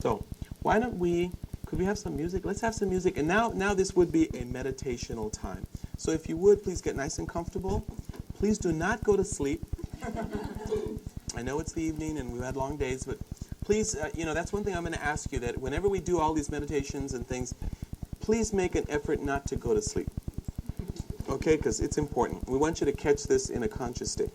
So, why don't could we have some music? Let's have some music. And now this would be a meditational time. So if you would, please get nice and comfortable. Please do not go to sleep. I know it's the evening and we've had long days, but please, that's one thing I'm going to ask you, that whenever we do all these meditations and things, please make an effort not to go to sleep. Okay? Because it's important. We want you to catch this in a conscious state.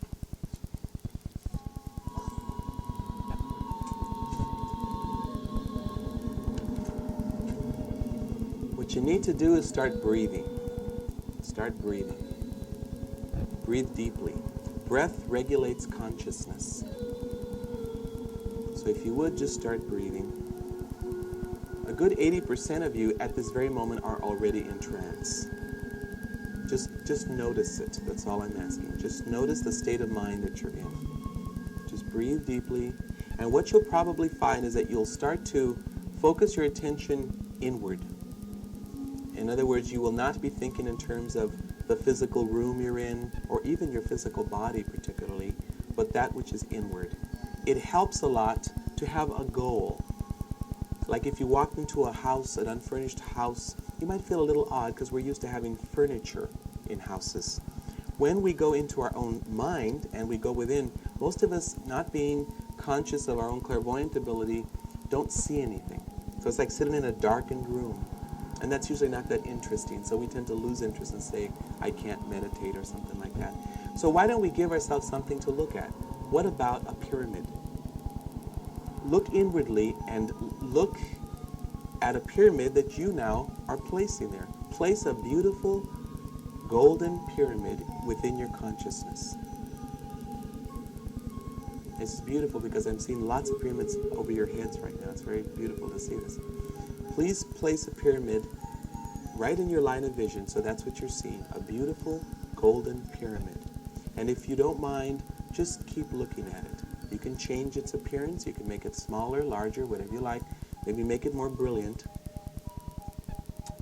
What you need to do is start breathing. Start breathing. Breathe deeply. Breath regulates consciousness. So if you would, just start breathing. A good 80% of you at this very moment are already in trance. Just notice it. That's all I'm asking. Just notice the state of mind that you're in. Just breathe deeply. And what you'll probably find is that you'll start to focus your attention inward. In other words, you will not be thinking in terms of the physical room you're in, or even your physical body particularly, but that which is inward. It helps a lot to have a goal. Like if you walked into a house, an unfurnished house, you might feel a little odd because we're used to having furniture in houses. When we go into our own mind and we go within, most of us, not being conscious of our own clairvoyant ability, don't see anything. So it's like sitting in a darkened room. And that's usually not that interesting, so we tend to lose interest and say, I can't meditate or something like that. So why don't we give ourselves something to look at? What about a pyramid? Look inwardly and look at a pyramid that you now are placing there. Place a beautiful golden pyramid within your consciousness. It's beautiful because I'm seeing lots of pyramids over your heads right now. It's very beautiful to see this. Please place a pyramid right in your line of vision, so that's what you're seeing, a beautiful golden pyramid. And if you don't mind, just keep looking at it. You can change its appearance, you can make it smaller, larger, whatever you like, maybe make it more brilliant.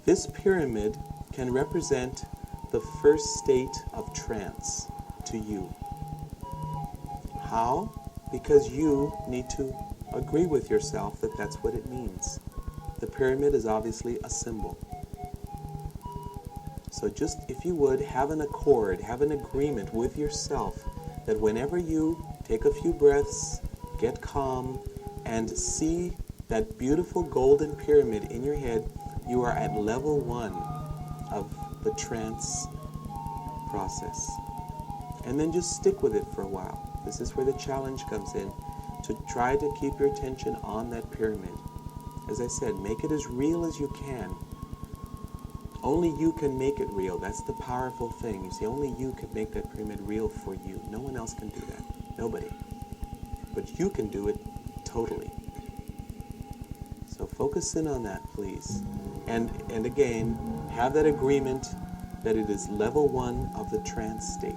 This pyramid can represent the first state of trance to you. How? Because you need to agree with yourself that that's what it means. The pyramid is obviously a symbol. So just, if you would, have an accord, have an agreement with yourself that whenever you take a few breaths, get calm, and see that beautiful golden pyramid in your head, you are at level 1 of the trance process. And then just stick with it for a while. This is where the challenge comes in, to try to keep your attention on that pyramid. As I said, make it as real as you can. Only you can make it real. That's the powerful thing. You see, only you can make that pyramid real for you. No one else can do that. Nobody. But you can do it totally. So focus in on that, please. And again, have that agreement that it is level 1 of the trance state.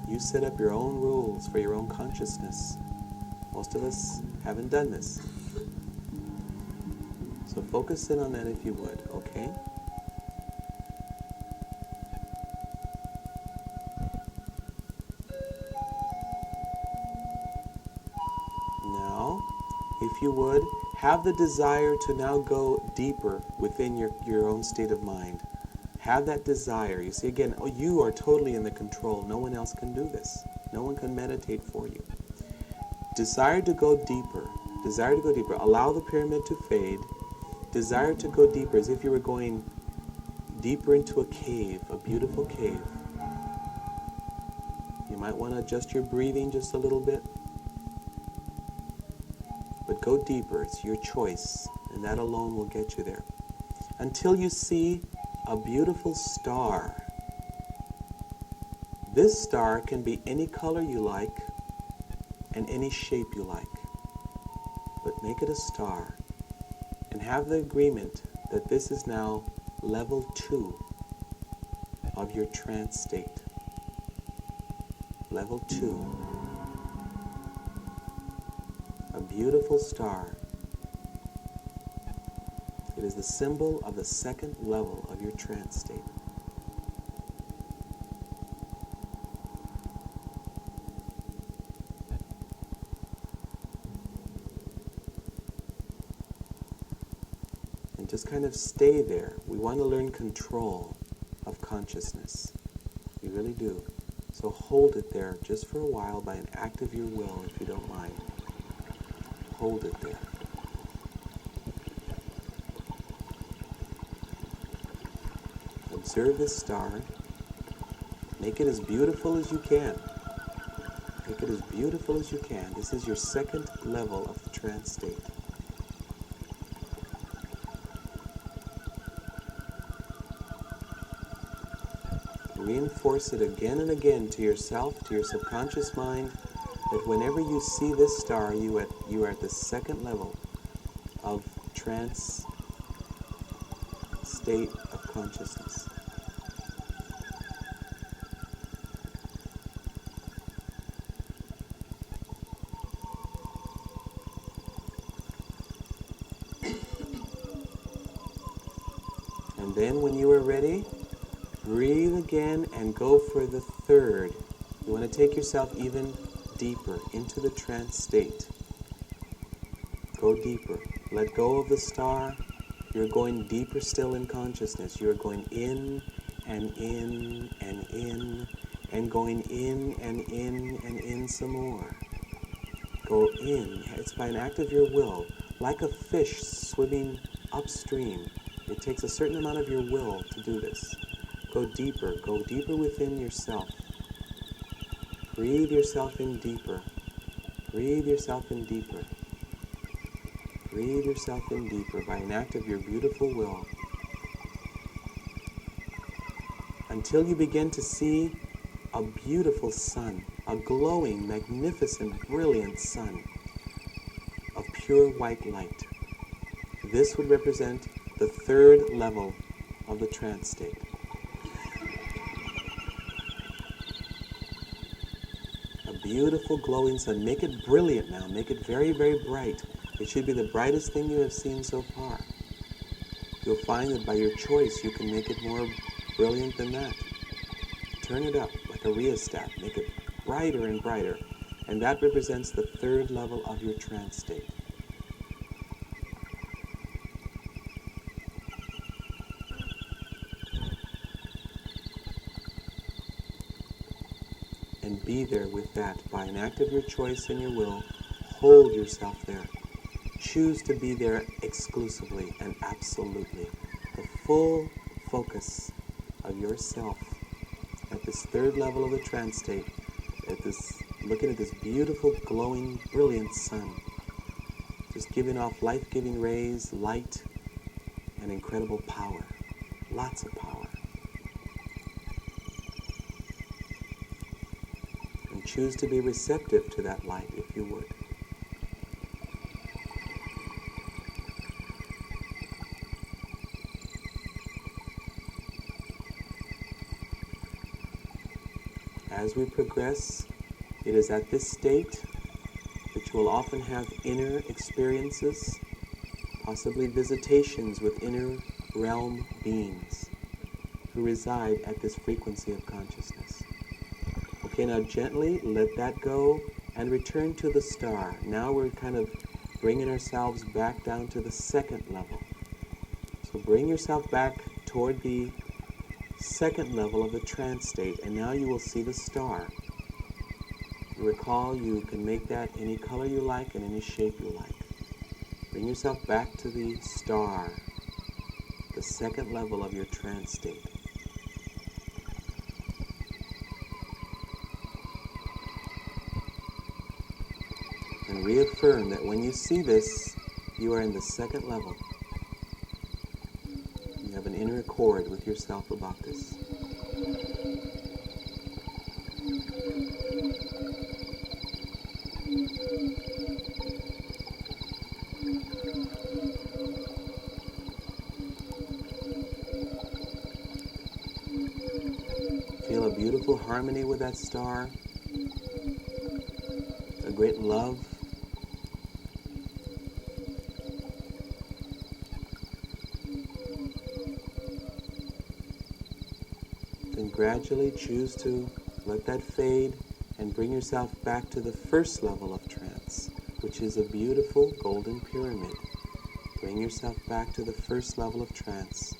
You set up your own rules for your own consciousness. Most of us haven't done this. So focus in on that if you would, okay? Now, if you would, have the desire to now go deeper within your own state of mind. Have that desire. You see, again, you are totally in the control. No one else can do this. No one can meditate for you. Desire to go deeper. Desire to go deeper. Allow the pyramid to fade. Desire to go deeper, as if you were going deeper into a cave, a beautiful cave. You might want to adjust your breathing just a little bit. But go deeper. It's your choice. And that alone will get you there. Until you see a beautiful star. This star can be any color you like and any shape you like. But make it a star. And have the agreement that this is now level 2 of your trance state. Level 2. A beautiful star. It is the symbol of the second level of your trance state. just kind of stay there. We want to learn control of consciousness. We really do. So hold it there just for a while by an act of your will, if you don't mind. Hold it there. Observe this star. Make it as beautiful as you can. Make it as beautiful as you can. This is your second level of the trance state. Reinforce it again and again to yourself, to your subconscious mind, that whenever you see this star, you are at the second level of trance state of consciousness. And then when you are ready, breathe again and go for the third. You want to take yourself even deeper into the trance state. Go deeper. Let go of the star. You're going deeper still in consciousness. You're going in and in and in and going in and in and in some more. Go in. It's by an act of your will. Like a fish swimming upstream. It takes a certain amount of your will to do this. Go deeper within yourself. Breathe yourself in deeper. Breathe yourself in deeper. Breathe yourself in deeper by an act of your beautiful will. Until you begin to see a beautiful sun, a glowing, magnificent, brilliant sun of pure white light. This would represent the third level of the trance state. Beautiful glowing sun. Make it brilliant now. Make it very, very bright. It should be the brightest thing you have seen so far. You'll find that by your choice you can make it more brilliant than that. Turn it up like a rheostat. Make it brighter and brighter. And that represents the third level of your trance state. And be there with that by an act of your choice and your will. Hold yourself there. Choose to be there exclusively and absolutely. The full focus of yourself at this third level of the trance state, looking at this beautiful, glowing, brilliant sun, just giving off life-giving rays, light, and incredible power. Lots of power. Choose to be receptive to that light, if you would. As we progress, it is at this state that you will often have inner experiences, possibly visitations with inner realm beings who reside at this frequency of consciousness. Okay, now gently let that go and return to the star. Now we're kind of bringing ourselves back down to the second level. So bring yourself back toward the second level of the trance state, and now you will see the star. Recall you can make that any color you like and any shape you like. Bring yourself back to the star, the second level of your trance state. And reaffirm that when you see this, you are in the second level. You have an inner accord with yourself about this. Feel a beautiful harmony with that star, a great love. Then gradually choose to let that fade and bring yourself back to the first level of trance, which is a beautiful golden pyramid. Bring yourself back to the first level of trance,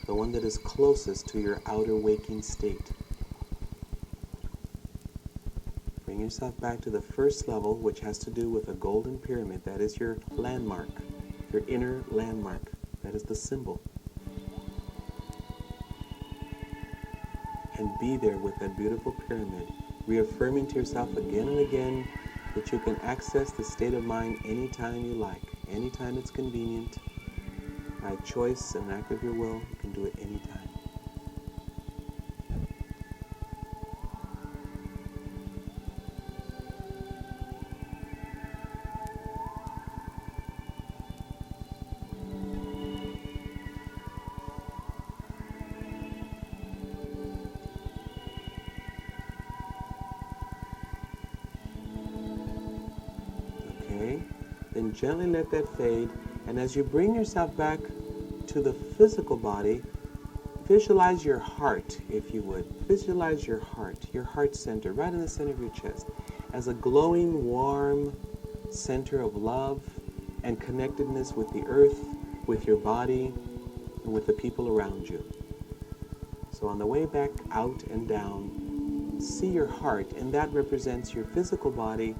the one that is closest to your outer waking state. Bring yourself back to the first level, which has to do with a golden pyramid. That is your landmark, your inner landmark. That is the symbol. And be there with that beautiful pyramid, reaffirming to yourself again and again that you can access the state of mind anytime you like, anytime it's convenient. By choice and act of your will, you can do it anytime. Then gently let that fade, and as you bring yourself back to the physical body, visualize your heart, if you would. Visualize your heart center, right in the center of your chest, as a glowing, warm center of love and connectedness with the earth, with your body, and with the people around you. So on the way back out and down, see your heart, and that represents your physical body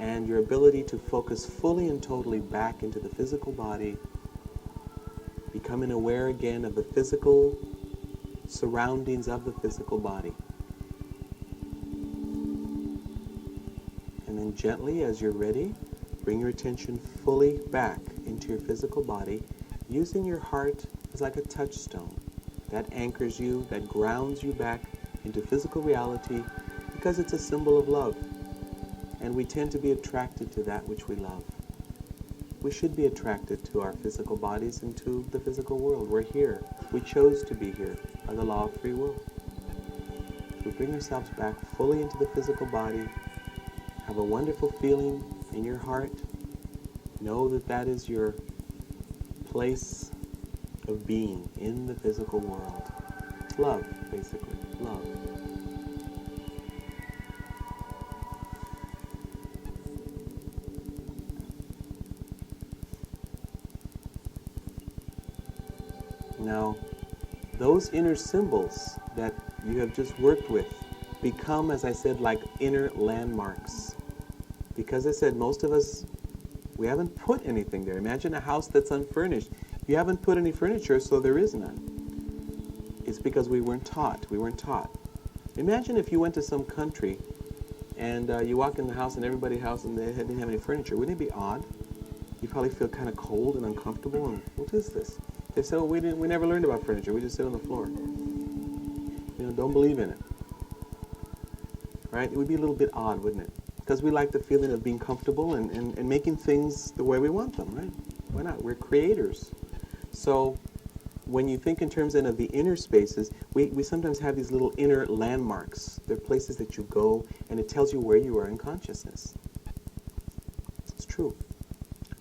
and your ability to focus fully and totally back into the physical body, becoming aware again of the physical surroundings of the physical body. And then gently, as you're ready, bring your attention fully back into your physical body, using your heart as like a touchstone that anchors you, that grounds you back into physical reality, because it's a symbol of love. And we tend to be attracted to that which we love. We should be attracted to our physical bodies and to the physical world. We're here. We chose to be here by the law of free will. So bring yourselves back fully into the physical body. Have a wonderful feeling in your heart. Know that that is your place of being in the physical world. Love, basically. Love. Now, those inner symbols that you have just worked with become, as I said, like inner landmarks. Because I said, most of us, we haven't put anything there. Imagine a house that's unfurnished. You haven't put any furniture, so there is none. It's because we weren't taught. We weren't taught. Imagine if you went to some country and you walk in the house and everybody's house and they didn't have any furniture. Wouldn't it be odd? You probably feel kind of cold and uncomfortable. And what is this? They said, well, we never learned about furniture. We just sit on the floor. Don't believe in it. Right? It would be a little bit odd, wouldn't it? Because we like the feeling of being comfortable and making things the way we want them, right? Why not? We're creators. So when you think in terms then of the inner spaces, we sometimes have these little inner landmarks. They're places that you go and it tells you where you are in consciousness. It's true.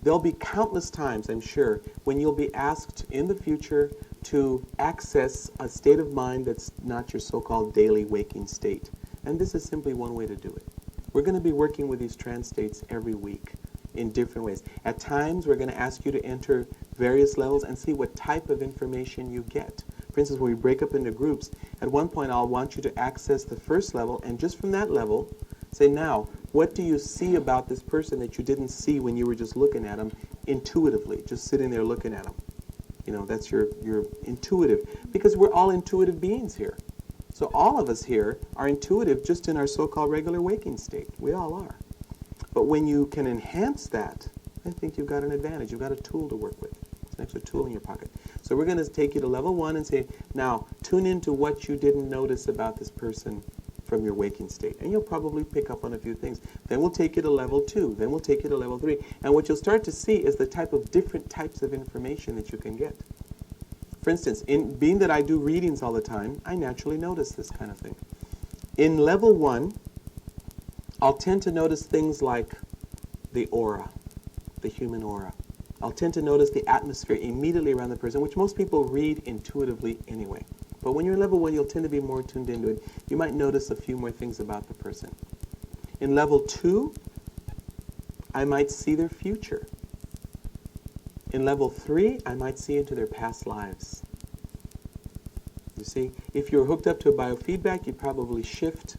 There'll be countless times, I'm sure, when you'll be asked in the future to access a state of mind that's not your so-called daily waking state. And this is simply one way to do it. We're going to be working with these trance states every week in different ways. At times, we're going to ask you to enter various levels and see what type of information you get. For instance, when we break up into groups, at one point I'll want you to access the first level, and just from that level, say, now, what do you see about this person that you didn't see when you were just looking at them intuitively, just sitting there looking at them? That's your intuitive, because we're all intuitive beings here. So all of us here are intuitive just in our so-called regular waking state. We all are. But when you can enhance that, I think you've got an advantage. You've got a tool to work with. It's an extra tool in your pocket. So we're going to take you to level 1 and say, now, tune into what you didn't notice about this person from your waking state. And you'll probably pick up on a few things. Then we'll take you to level 2. Then we'll take you to level 3. And what you'll start to see is the type of different types of information that you can get. For instance, being that I do readings all the time, I naturally notice this kind of thing. In level 1, I'll tend to notice things like the aura, the human aura. I'll tend to notice the atmosphere immediately around the person, which most people read intuitively anyway. But when you're in level 1, you'll tend to be more tuned into it. You might notice a few more things about the person. In level 2, I might see their future. In level 3, I might see into their past lives. You see, if you're hooked up to a biofeedback, you probably shift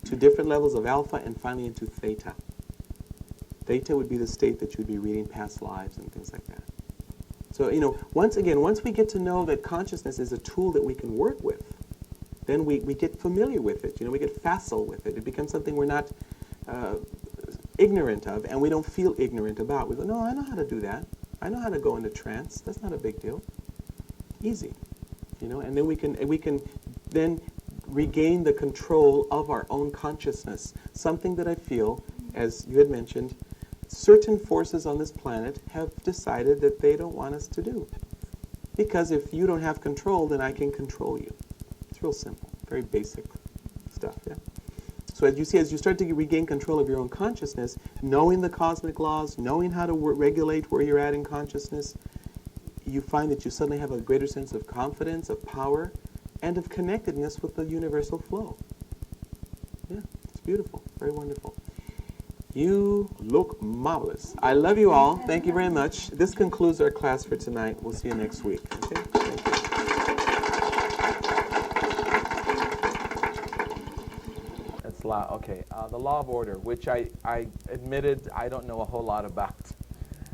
to different levels of alpha and finally into theta. Theta would be the state that you'd be reading past lives and things like that. So, once we get to know that consciousness is a tool that we can work with, then we get familiar with it. We get facile with it. It becomes something we're not ignorant of, and we don't feel ignorant about. We go, no, I know how to do that. I know how to go into trance. That's not a big deal. Easy. And then we can then regain the control of our own consciousness. Something that I feel, as you had mentioned, certain forces on this planet have decided that they don't want us to do. Because if you don't have control, then I can control you. It's real simple, very basic stuff, yeah? So as you start to regain control of your own consciousness, knowing the cosmic laws, knowing how to regulate where you're at in consciousness, you find that you suddenly have a greater sense of confidence, of power, and of connectedness with the universal flow. Yeah, it's beautiful, very wonderful. You look marvelous. I love you all. Thank you very much. This concludes our class for tonight. We'll see you next week. Okay? Thank you. That's law. Okay, the law of order, which I admitted I don't know a whole lot about.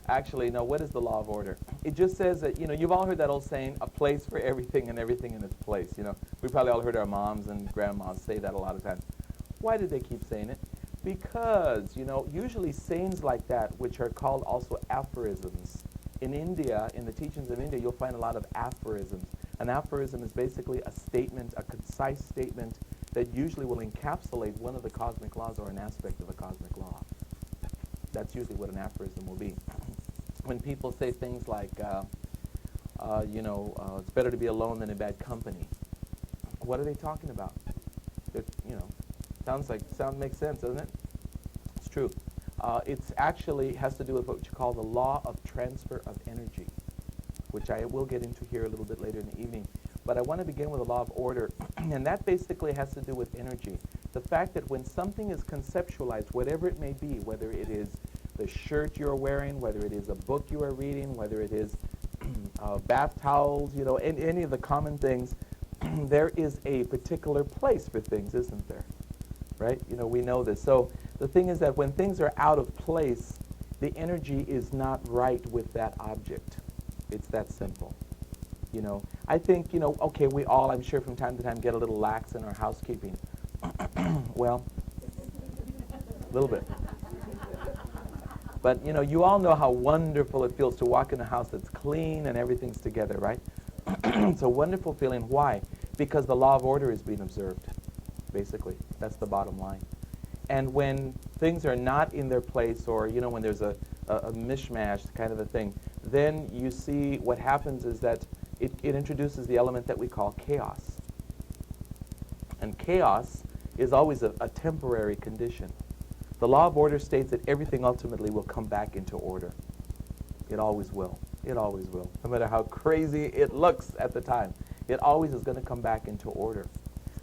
Actually, no, what is the law of order? It just says that, you've all heard that old saying, a place for everything and everything in its place. We probably all heard our moms and grandmas say that a lot of times. Why did they keep saying it? Because, usually sayings like that, which are called also aphorisms. In India, in the teachings of India, you'll find a lot of aphorisms. An aphorism is basically a statement, a concise statement that usually will encapsulate one of the cosmic laws or an aspect of a cosmic law. That's usually what an aphorism will be. When people say things like, it's better to be alone than in bad company, what are they talking about? Makes sense, doesn't it? It's true. It's actually has to do with what you call the law of transfer of energy, which I will get into here a little bit later in the evening. But I want to begin with the law of order, and that basically has to do with energy. The fact that when something is conceptualized, whatever it may be, whether it is the shirt you're wearing, whether it is a book you are reading, whether it is bath towels, any of the common things, there is a particular place for things, isn't there? Right? We know this. So the thing is that when things are out of place, the energy is not right with that object. It's that simple. I think, okay, we all, I'm sure from time to time, get a little lax in our housekeeping. Well, a little bit. But, you all know how wonderful it feels to walk in a house that's clean and everything's together, right? It's a wonderful feeling. Why? Because the law of order is being observed, basically. That's the bottom line. And when things are not in their place, or, when there's a mishmash kind of a thing, then you see what happens is that it introduces the element that we call chaos. And chaos is always a temporary condition. The law of order states that everything ultimately will come back into order. It always will. It always will. No matter how crazy it looks at the time, it always is going to come back into order.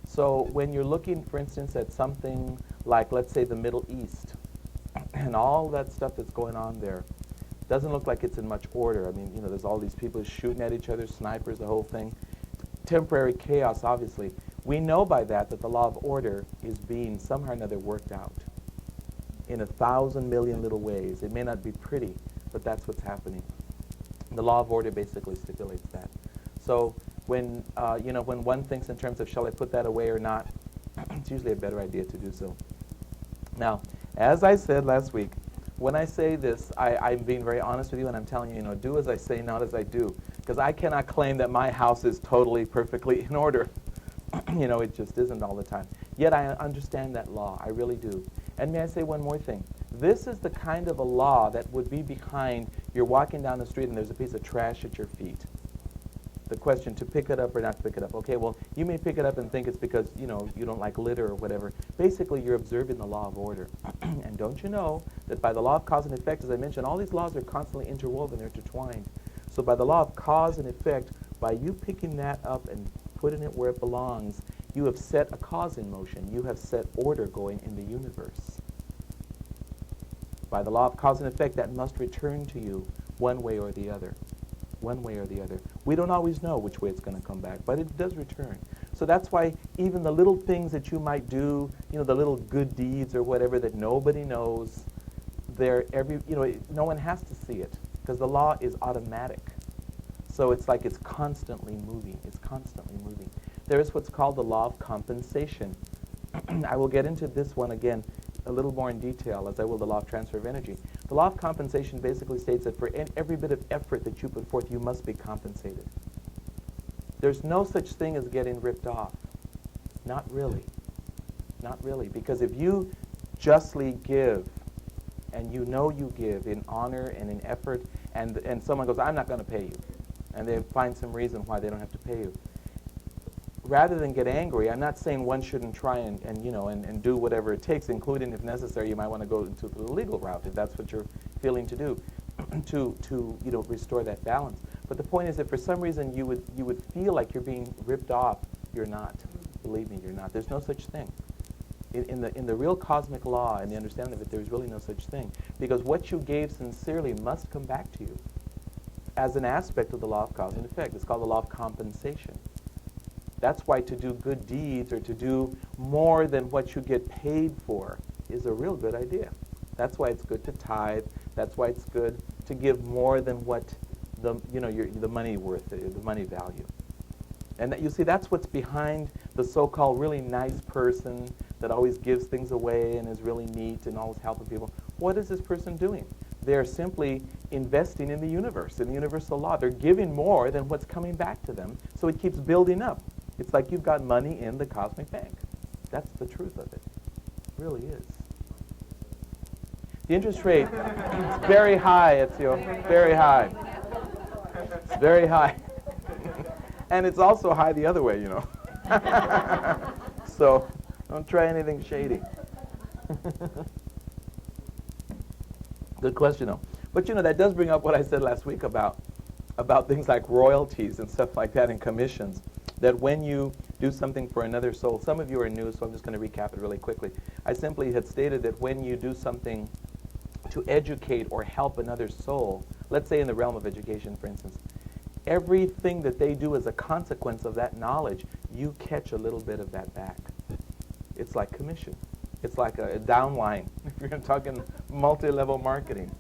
So when you're looking, for instance, at something like, let's say, the Middle East, and all that stuff that's going on there, doesn't look like it's in much order. I mean, there's all these people shooting at each other, snipers, the whole thing. Temporary chaos, obviously. We know by that the law of order is being somehow or another worked out in 1,000 million little ways. It may not be pretty, but that's what's happening. The law of order basically stipulates that. So when when one thinks in terms of shall I put that away or not, it's usually a better idea to do so. Now, as I said last week, when I say this, I'm being very honest with you, and I'm telling you, do as I say, not as I do, because I cannot claim that my house is totally, perfectly in order. It just isn't all the time. Yet I understand that law. I really do. And may I say one more thing? This is the kind of a law that would be behind you're walking down the street and there's a piece of trash at your feet. The question, to pick it up or not to pick it up. Okay, well, you may pick it up and think it's because, you don't like litter or whatever. Basically, you're observing the law of order. And don't you know that by the law of cause and effect, as I mentioned, all these laws are constantly interwoven, they're intertwined. So by the law of cause and effect, by you picking that up and putting it where it belongs, you have set a cause in motion. You have set order going in the universe. By the law of cause and effect, that must return to you one way or the other. One way or the other. We don't always know which way it's going to come back, but it does return. So that's why even the little things that you might do, the little good deeds or whatever that nobody knows, no one has to see it because the law is automatic. So it's like it's constantly moving. It's constantly moving. There is what's called the law of compensation. I will get into this one again a little more in detail, as I will the law of transfer of energy. The law of compensation basically states that for every bit of effort that you put forth, you must be compensated. There's no such thing as getting ripped off. Not really. Not really. Because if you justly give, and you know you give in honor and in effort, and someone goes, I'm not going to pay you, and they find some reason why they don't have to pay you, rather than get angry, I'm not saying one shouldn't try and do whatever it takes, including, if necessary, you might want to go into the legal route if that's what you're feeling to do, to restore that balance. But the point is that for some reason you would feel like you're being ripped off. You're not. Believe me, you're not. There's no such thing. In the real cosmic law and the understanding of it, there's really no such thing, because what you gave sincerely must come back to you as an aspect of the law of cause and effect. It's called the law of compensation. That's why to do good deeds or to do more than what you get paid for is a real good idea. That's why it's good to tithe. That's why it's good to give more than what the money worth, the money value. And that, you see, that's what's behind the so-called really nice person that always gives things away and is really neat and always helping people. What is this person doing? They're simply investing in the universe, in the universal law. They're giving more than what's coming back to them, so it keeps building up. It's like you've got money in the cosmic bank. That's the truth of it. It really is. The interest rate is very high, Ezio. Very high. It's very high. And it's also high the other way, So don't try anything shady. Good question, though. But, that does bring up what I said last week about things like royalties and stuff like that and commissions. That when you do something for another soul, some of you are new, so I'm just going to recap it really quickly. I simply had stated that when you do something to educate or help another soul, let's say in the realm of education, for instance, everything that they do as a consequence of that knowledge, you catch a little bit of that back. It's like commission. It's like a downline. If you're talking multi-level marketing,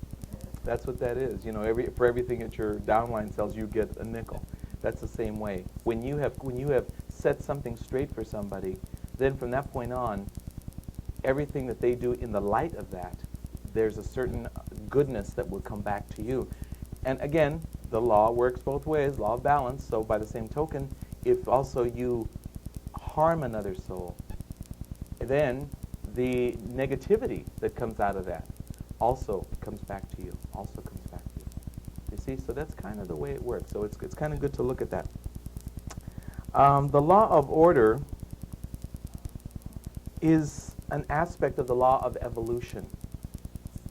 that's what that is. For everything that your downline sells, you get a nickel. That's the same way. When you have set something straight for somebody, then from that point on, everything that they do in the light of that, there's a certain goodness that will come back to you. And again, the law works both ways, law of balance. So by the same token, if also you harm another soul, then the negativity that comes out of that also comes back to you, You see, so that's kind of the way it works. So it's kind of good to look at that. The law of order is an aspect of the law of evolution.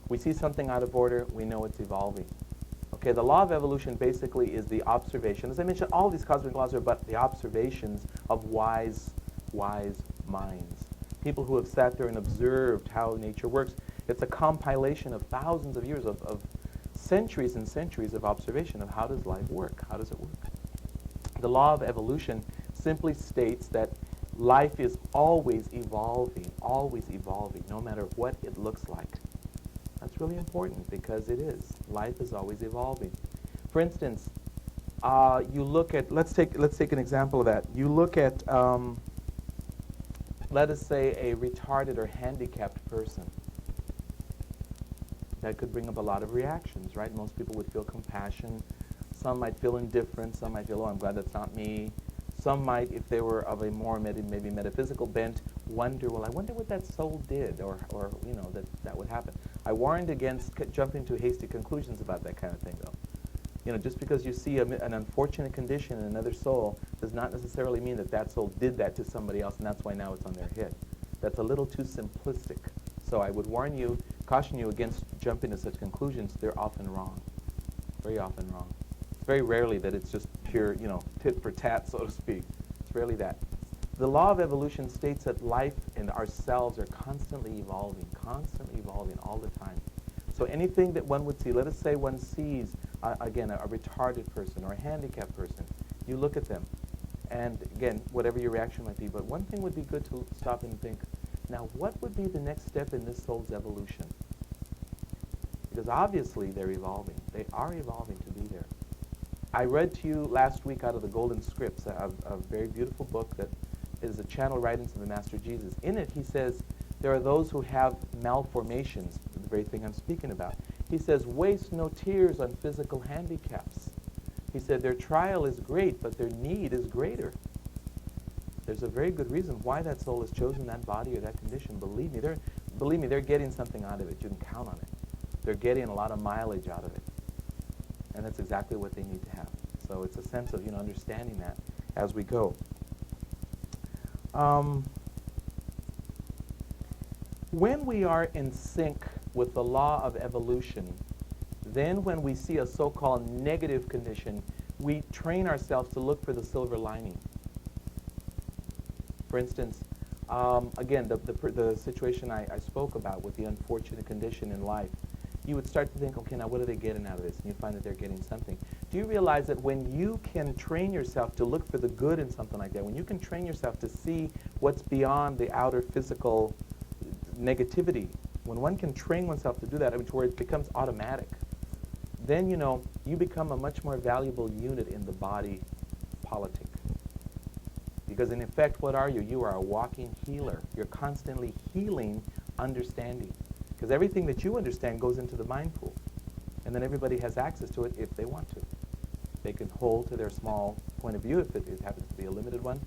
We see something out of order, we know it's evolving. Okay, the law of evolution basically is the observation. As I mentioned, all these cosmic laws are but the observations of wise minds. People who have sat there and observed how nature works. It's a compilation of thousands of years of centuries and centuries of observation of how does life work? How does it work? The law of evolution simply states that life is always evolving, no matter what it looks like. That's really important because it is. Life is always evolving. For instance, you look at, let's take an example of that. You look at, let us say, a retarded or handicapped person. That could bring up a lot of reactions, right? Most people would feel compassion. Some might feel indifference. Some might feel, oh, I'm glad that's not me. Some might, if they were of a more maybe metaphysical bent, wonder, well, I wonder what that soul did, or that would happen. I warned against jumping to hasty conclusions about that kind of thing, though. Just because you see an unfortunate condition in another soul does not necessarily mean that soul did that to somebody else, and that's why now it's on their head. That's a little too simplistic. So I would caution you against jumping to such conclusions. They're often wrong, very often wrong. It's very rarely that it's just pure, tit for tat, so to speak. It's rarely that. The law of evolution states that life and ourselves are constantly evolving all the time. So anything that one would see, let us say one sees again, a retarded person or a handicapped person. You look at them, and again, whatever your reaction might be, but one thing would be good to stop and think, now what would be the next step in this soul's evolution? Because obviously they're evolving. They are evolving to be there. I read to you last week out of the Golden Scripts, a very beautiful book that is a channel right into the Master Jesus. In it, he says, there are those who have malformations, the very thing I'm speaking about. He says, waste no tears on physical handicaps. He said, their trial is great, but their need is greater. There's a very good reason why that soul has chosen that body or that condition. Believe me, they're getting something out of it. You can count on it. They're getting a lot of mileage out of it. And that's exactly what they need to have. So it's a sense of, understanding that as we go. When we are in sync with the law of evolution, then when we see a so-called negative condition, we train ourselves to look for the silver lining. For instance, again, the situation I spoke about with the unfortunate condition in life, you would start to think, okay, now what are they getting out of this? And you find that they're getting something. Do you realize that when you can train yourself to look for the good in something like that, when you can train yourself to see what's beyond the outer physical negativity, when one can train oneself to do that, to where it becomes automatic, then, you become a much more valuable unit in the body politic. Because in effect, what are you? You are a walking healer. You're constantly healing understanding. Because everything that you understand goes into the mind pool. And then everybody has access to it if they want to. They can hold to their small point of view if it happens to be a limited one.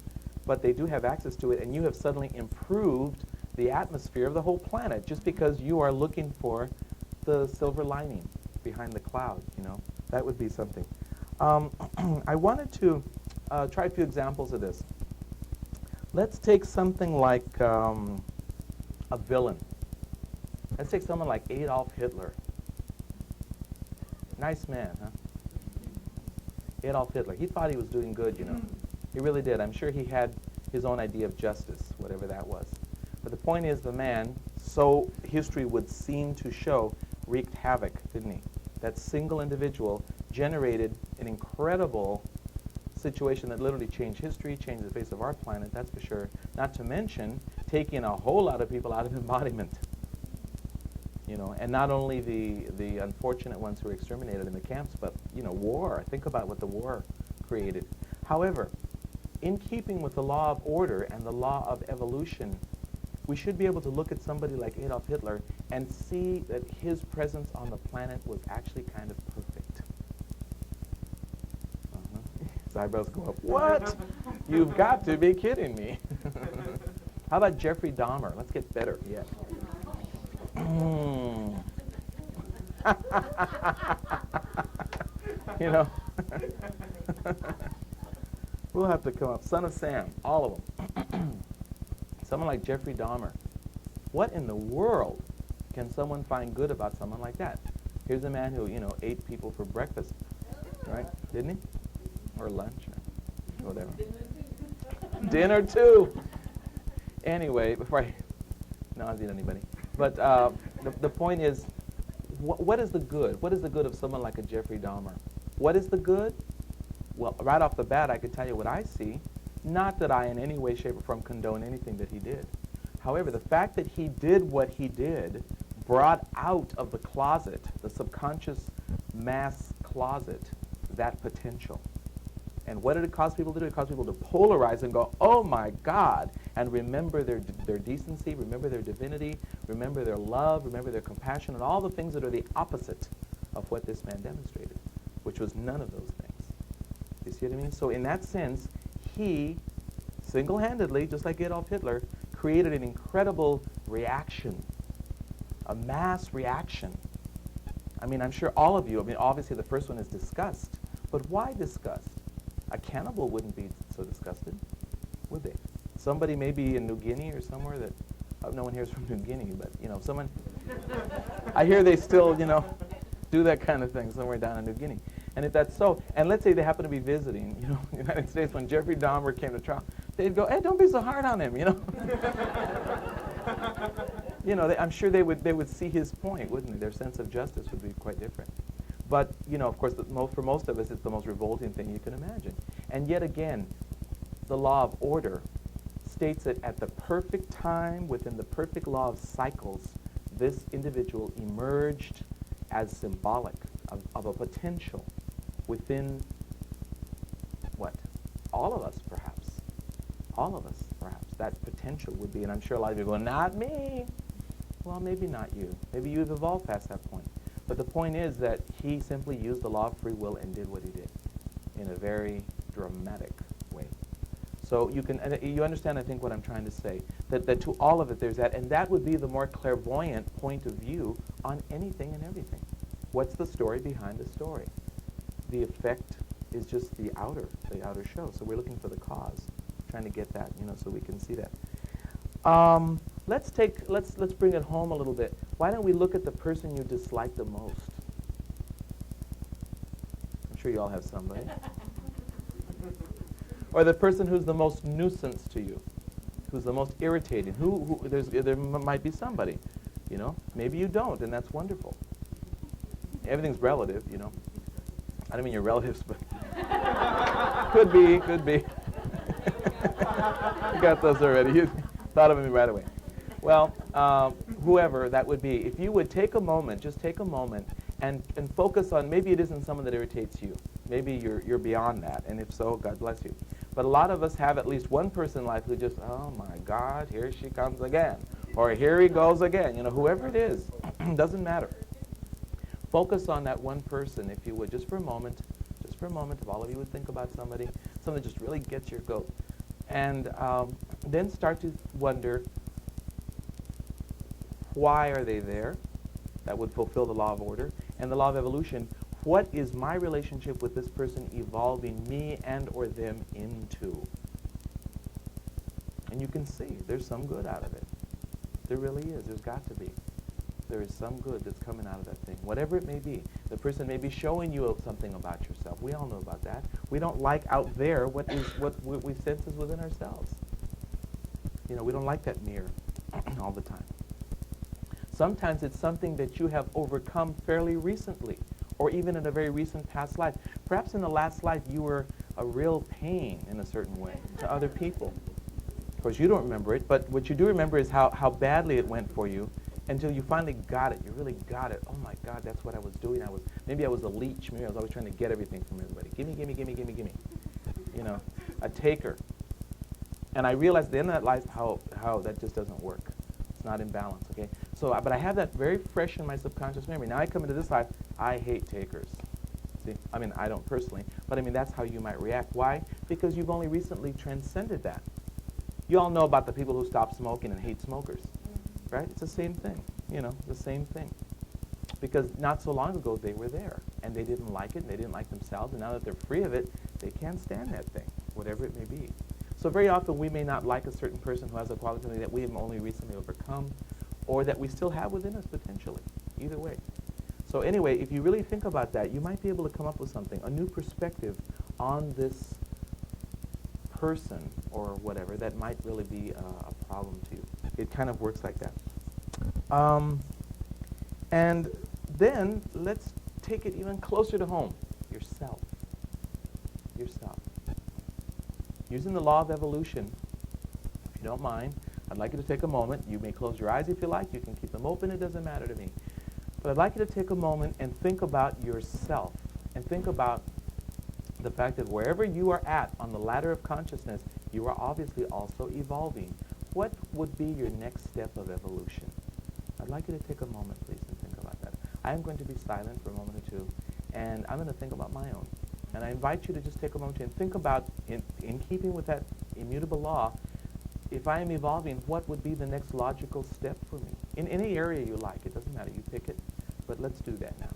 But they do have access to it, and you have suddenly improved the atmosphere of the whole planet just because you are looking for the silver lining behind the cloud, That would be something. I wanted to try a few examples of this. Let's take something like a villain. Let's take someone like Adolf Hitler. Nice man, huh? Adolf Hitler. He thought he was doing good, He really did. I'm sure he had his own idea of justice, whatever that was. But the point is, the man, so history would seem to show, wreaked havoc, didn't he? That single individual generated an incredible situation that literally changed history, changed the face of our planet, that's for sure. Not to mention taking a whole lot of people out of embodiment. And not only the unfortunate ones who were exterminated in the camps, but, war. Think about what the war created. However, in keeping with the law of order and the law of evolution, we should be able to look at somebody like Adolf Hitler and see that his presence on the planet was actually kind of perfect. His eyebrows go up. What? You've got to be kidding me. How about Jeffrey Dahmer? Let's get better yet. We'll have to come up. Son of Sam, all of them. Someone like Jeffrey Dahmer. What in the world can someone find good about someone like that? Here's a man who, ate people for breakfast, right? Didn't he? Or lunch, or whatever. Dinner too. Anyway, before I nausea anybody. But the point is, what is the good? What is the good of someone like a Jeffrey Dahmer? What is the good? Well, right off the bat, I can tell you what I see. Not that I in any way, shape, or form condone anything that he did. However, the fact that he did what he did brought out of the closet, the subconscious mass closet, that potential. And what did it cause people to do? It caused people to polarize and go, oh my God, and remember their decency, remember their divinity, remember their love, remember their compassion, and all the things that are the opposite of what this man demonstrated, which was none of those things. You see what I mean? So in that sense, he single-handedly, just like Adolf Hitler, created an incredible reaction, a mass reaction. I mean, I'm sure all of you, obviously the first one is disgust, but why disgust? A cannibal wouldn't be so disgusted, would they? Somebody maybe in New Guinea or somewhere that, no one here is from New Guinea, but, someone, I hear they still, do that kind of thing somewhere down in New Guinea. And if that's so, and let's say they happen to be visiting, the United States when Jeffrey Dahmer came to trial, they'd go, hey, don't be so hard on him, I'm sure they would see his point, wouldn't they? Their sense of justice would be quite different. But, of course, for most of us, it's the most revolting thing you can imagine. And yet again, the law of order states that at the perfect time, within the perfect law of cycles, this individual emerged as symbolic of a potential within, what? All of us, perhaps. All of us, perhaps. That potential would be, and I'm sure a lot of you are going, not me. Well, maybe not you. Maybe you've evolved past that point. But the point is that he simply used the law of free will and did what he did in a very dramatic way. So you understand, I think, what I'm trying to say, that to all of it there's that, and that would be the more clairvoyant point of view on anything and everything. What's the story behind the story? The effect is just the outer show. So we're looking for the cause, trying to get that, so we can see that. Let's bring it home a little bit. Why don't we look at the person you dislike the most? I'm sure you all have somebody. Or the person who's the most nuisance to you, who's the most irritating. There might be somebody, Maybe you don't, and that's wonderful. Everything's relative, I don't mean your relatives, but could be. You got those already. You thought of me right away. Well, whoever that would be, if you would take a moment, just take a moment, and focus on, maybe it isn't someone that irritates you. Maybe you're beyond that, and if so, God bless you. But a lot of us have at least one person in life who just, oh my God, here she comes again, or here he goes again. Whoever it is, doesn't matter. Focus on that one person, if you would, just for a moment, if all of you would think about something that just really gets your goat. And then start to wonder, why are they there? That would fulfill the law of order. And the law of evolution, what is my relationship with this person evolving me and or them into? And you can see there's some good out of it. There really is. There's got to be. There is some good that's coming out of that thing, whatever it may be. The person may be showing you something about yourself. We all know about that. We don't like out there what we sense is within ourselves. We don't like that mirror all the time. Sometimes it's something that you have overcome fairly recently, or even in a very recent past life. Perhaps in the last life you were a real pain in a certain way to other people. Of course, you don't remember it, but what you do remember is how badly it went for you until you finally got it. You really got it. Oh my God, that's what I was doing. Maybe I was a leech. Maybe I was always trying to get everything from everybody. Gimme. A taker. And I realized at the end of that life how that just doesn't work. It's not in balance, okay? So, but I have that very fresh in my subconscious memory. Now I come into this life, I hate takers. See, I don't personally, but that's how you might react. Why? Because you've only recently transcended that. You all know about the people who stop smoking and hate smokers, right? It's the same thing, the same thing. Because not so long ago they were there, and they didn't like it, and they didn't like themselves, and now that they're free of it, they can't stand that thing, whatever it may be. So very often we may not like a certain person who has a quality that we have only recently overcome, or that we still have within us potentially, either way. So anyway, if you really think about that, you might be able to come up with something, a new perspective on this person or whatever that might really be a problem to you. It kind of works like that. And then let's take it even closer to home. Yourself. Using the law of evolution, if you don't mind, I'd like you to take a moment. You may close your eyes if you like. You can keep them open. It doesn't matter to me. But I'd like you to take a moment and think about yourself. And think about the fact that wherever you are at on the ladder of consciousness, you are obviously also evolving. What would be your next step of evolution? I'd like you to take a moment, please, and think about that. I am going to be silent for a moment or two, and I'm going to think about my own. And I invite you to just take a moment and think about, in keeping with that immutable law, if I am evolving, what would be the next logical step for me? In any area you like, it doesn't matter, you pick it, but let's do that now.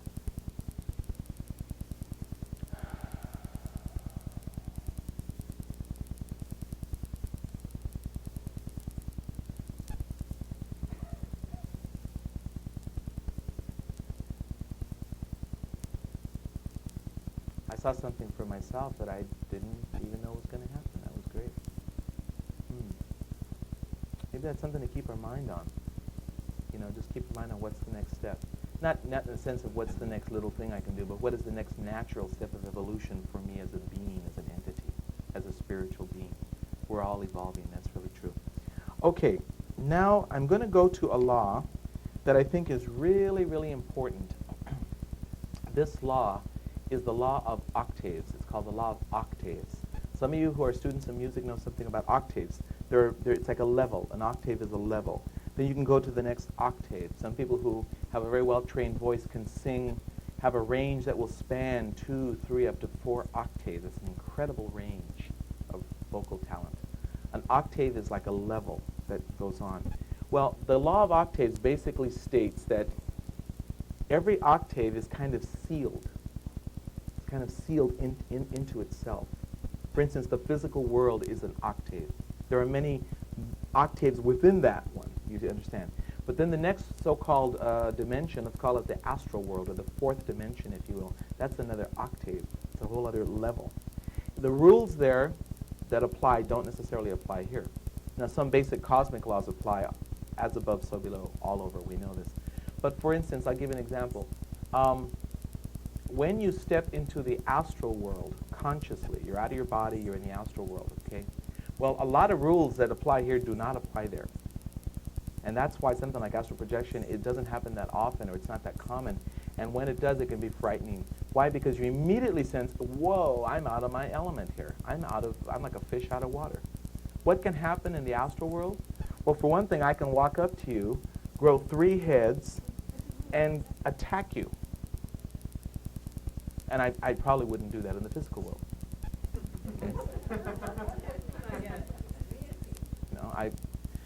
I saw something for myself that I didn't even know was going to happen. That was great. Maybe that's something to keep our mind on. Just keep in mind on what's the next step. not in the sense of what's the next little thing I can do, but what is the next natural step of evolution for me as a being, as an entity, as a spiritual being. We're all evolving. That's really true. Okay, now I'm going to go to a law that I think is really, really important. This law is the law of octaves. It's called the law of octaves. Some of you who are students of music know something about octaves. It's like a level. An octave is a level. Then you can go to the next octave. Some people who have a very well-trained voice can sing, have a range that will span 2, 3, up to 4 octaves. It's an incredible range of vocal talent. An octave is like a level that goes on. Well, the law of octaves basically states that every octave is kind of sealed. It's kind of sealed into itself. For instance, the physical world is an octave. There are many octaves within that one, you understand. But then the next so-called dimension, let's call it the astral world, or the 4th dimension, if you will, that's another octave. It's a whole other level. The rules there that apply don't necessarily apply here. Now, some basic cosmic laws apply as above, so below, all over. We know this. But for instance, I'll give you an example. When you step into the astral world consciously, you're out of your body, you're in the astral world, okay? Well, a lot of rules that apply here do not apply there. And that's why something like astral projection, it doesn't happen that often, or it's not that common. And when it does, it can be frightening. Why? Because you immediately sense, whoa, I'm out of my element here. I'm like a fish out of water. What can happen in the astral world? Well, for one thing, I can walk up to you, grow 3 heads, and attack you. And I probably wouldn't do that in the physical world. Okay?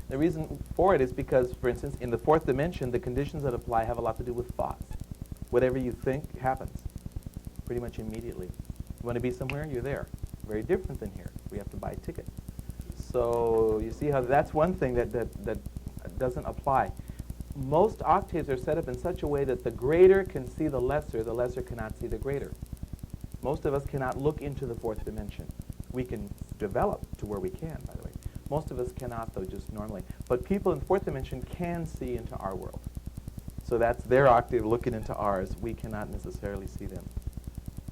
The reason for it is because, for instance, in the 4th dimension, the conditions that apply have a lot to do with thoughts. Whatever you think happens pretty much immediately. You want to be somewhere, you're there. Very different than here. We have to buy a ticket. So you see how that's one thing that doesn't apply. Most octaves are set up in such a way that the greater can see the lesser cannot see the greater. Most of us cannot look into the 4th dimension. We can develop to where we can, by the way. Most of us cannot, though, just normally. But people in 4th dimension can see into our world. So that's their octave looking into ours. We cannot necessarily see them.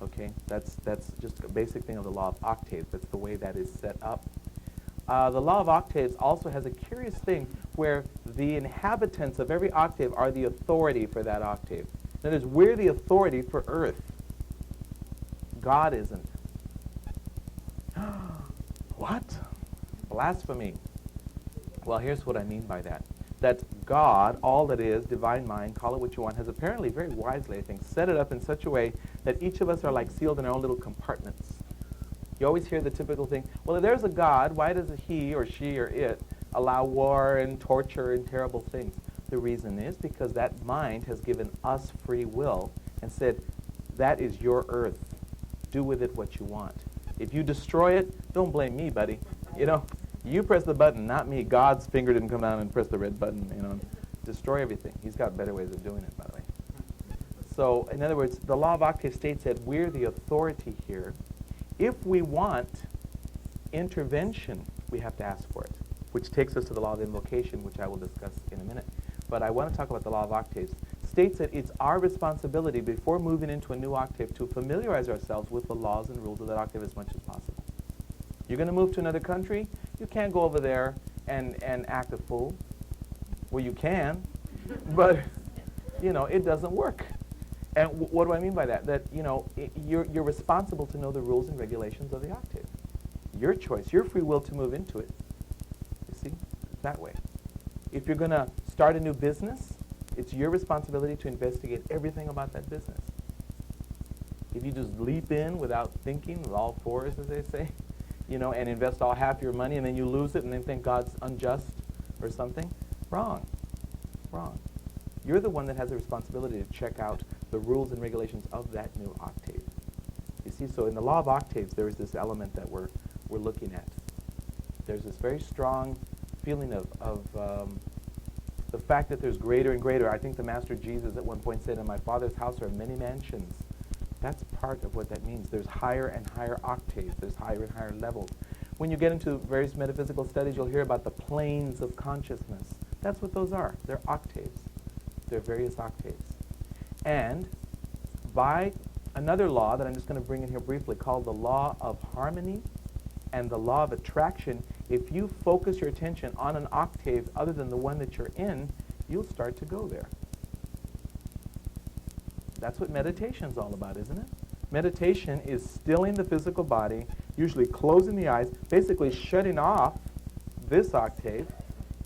Okay? That's just a basic thing of the law of octaves. That's the way that is set up. The law of octaves also has a curious thing where the inhabitants of every octave are the authority for that octave. In other words, we're the authority for Earth. God isn't. What? Blasphemy. Well, here's what I mean by that. That God, all that is, divine mind, call it what you want, has apparently very wisely, I think, set it up in such a way that each of us are like sealed in our own little compartments. You always hear the typical thing, well, if there's a God, why does he or she or it allow war and torture and terrible things? The reason is because that mind has given us free will and said, that is your earth. Do with it what you want. If you destroy it, don't blame me, buddy. You know, you press the button, not me. God's finger didn't come down and press the red button, you know, and destroy everything. He's got better ways of doing it, by the way. So, in other words, the law of octave states that we're the authority here. If we want intervention, we have to ask for it, which takes us to the law of invocation, which I will discuss in a minute. But I want to talk about the law of octaves. States that it's our responsibility before moving into a new octave to familiarize ourselves with the laws and rules of that octave as much as possible. You're going to move to another country, you can't go over there and act a fool. Well, you can, but, you know, it doesn't work. And what do I mean by that? That, you know, you're responsible to know the rules and regulations of the octave. Your choice, your free will to move into it. You see? It's that way. If you're going to start a new business, it's your responsibility to investigate everything about that business. If you just leap in without thinking, with all fours, as they say, you know, and invest all half your money and then you lose it and then think God's unjust or something, wrong. Wrong. You're the one that has the responsibility to check out the rules and regulations of that new octave. You see, so in the law of octaves, there is this element that we're looking at. There's this very strong feeling of the fact that there's greater and greater. I think the Master Jesus at one point said, in my Father's house are many mansions. That's part of what that means. There's higher and higher octaves. There's higher and higher levels. When you get into various metaphysical studies, you'll hear about the planes of consciousness. That's what those are. They're octaves. They're various octaves. And by another law that I'm just going to bring in here briefly called the law of harmony and the law of attraction, if you focus your attention on an octave other than the one that you're in, you'll start to go there. That's what meditation's all about, isn't it? Meditation is stilling the physical body, usually closing the eyes, basically shutting off this octave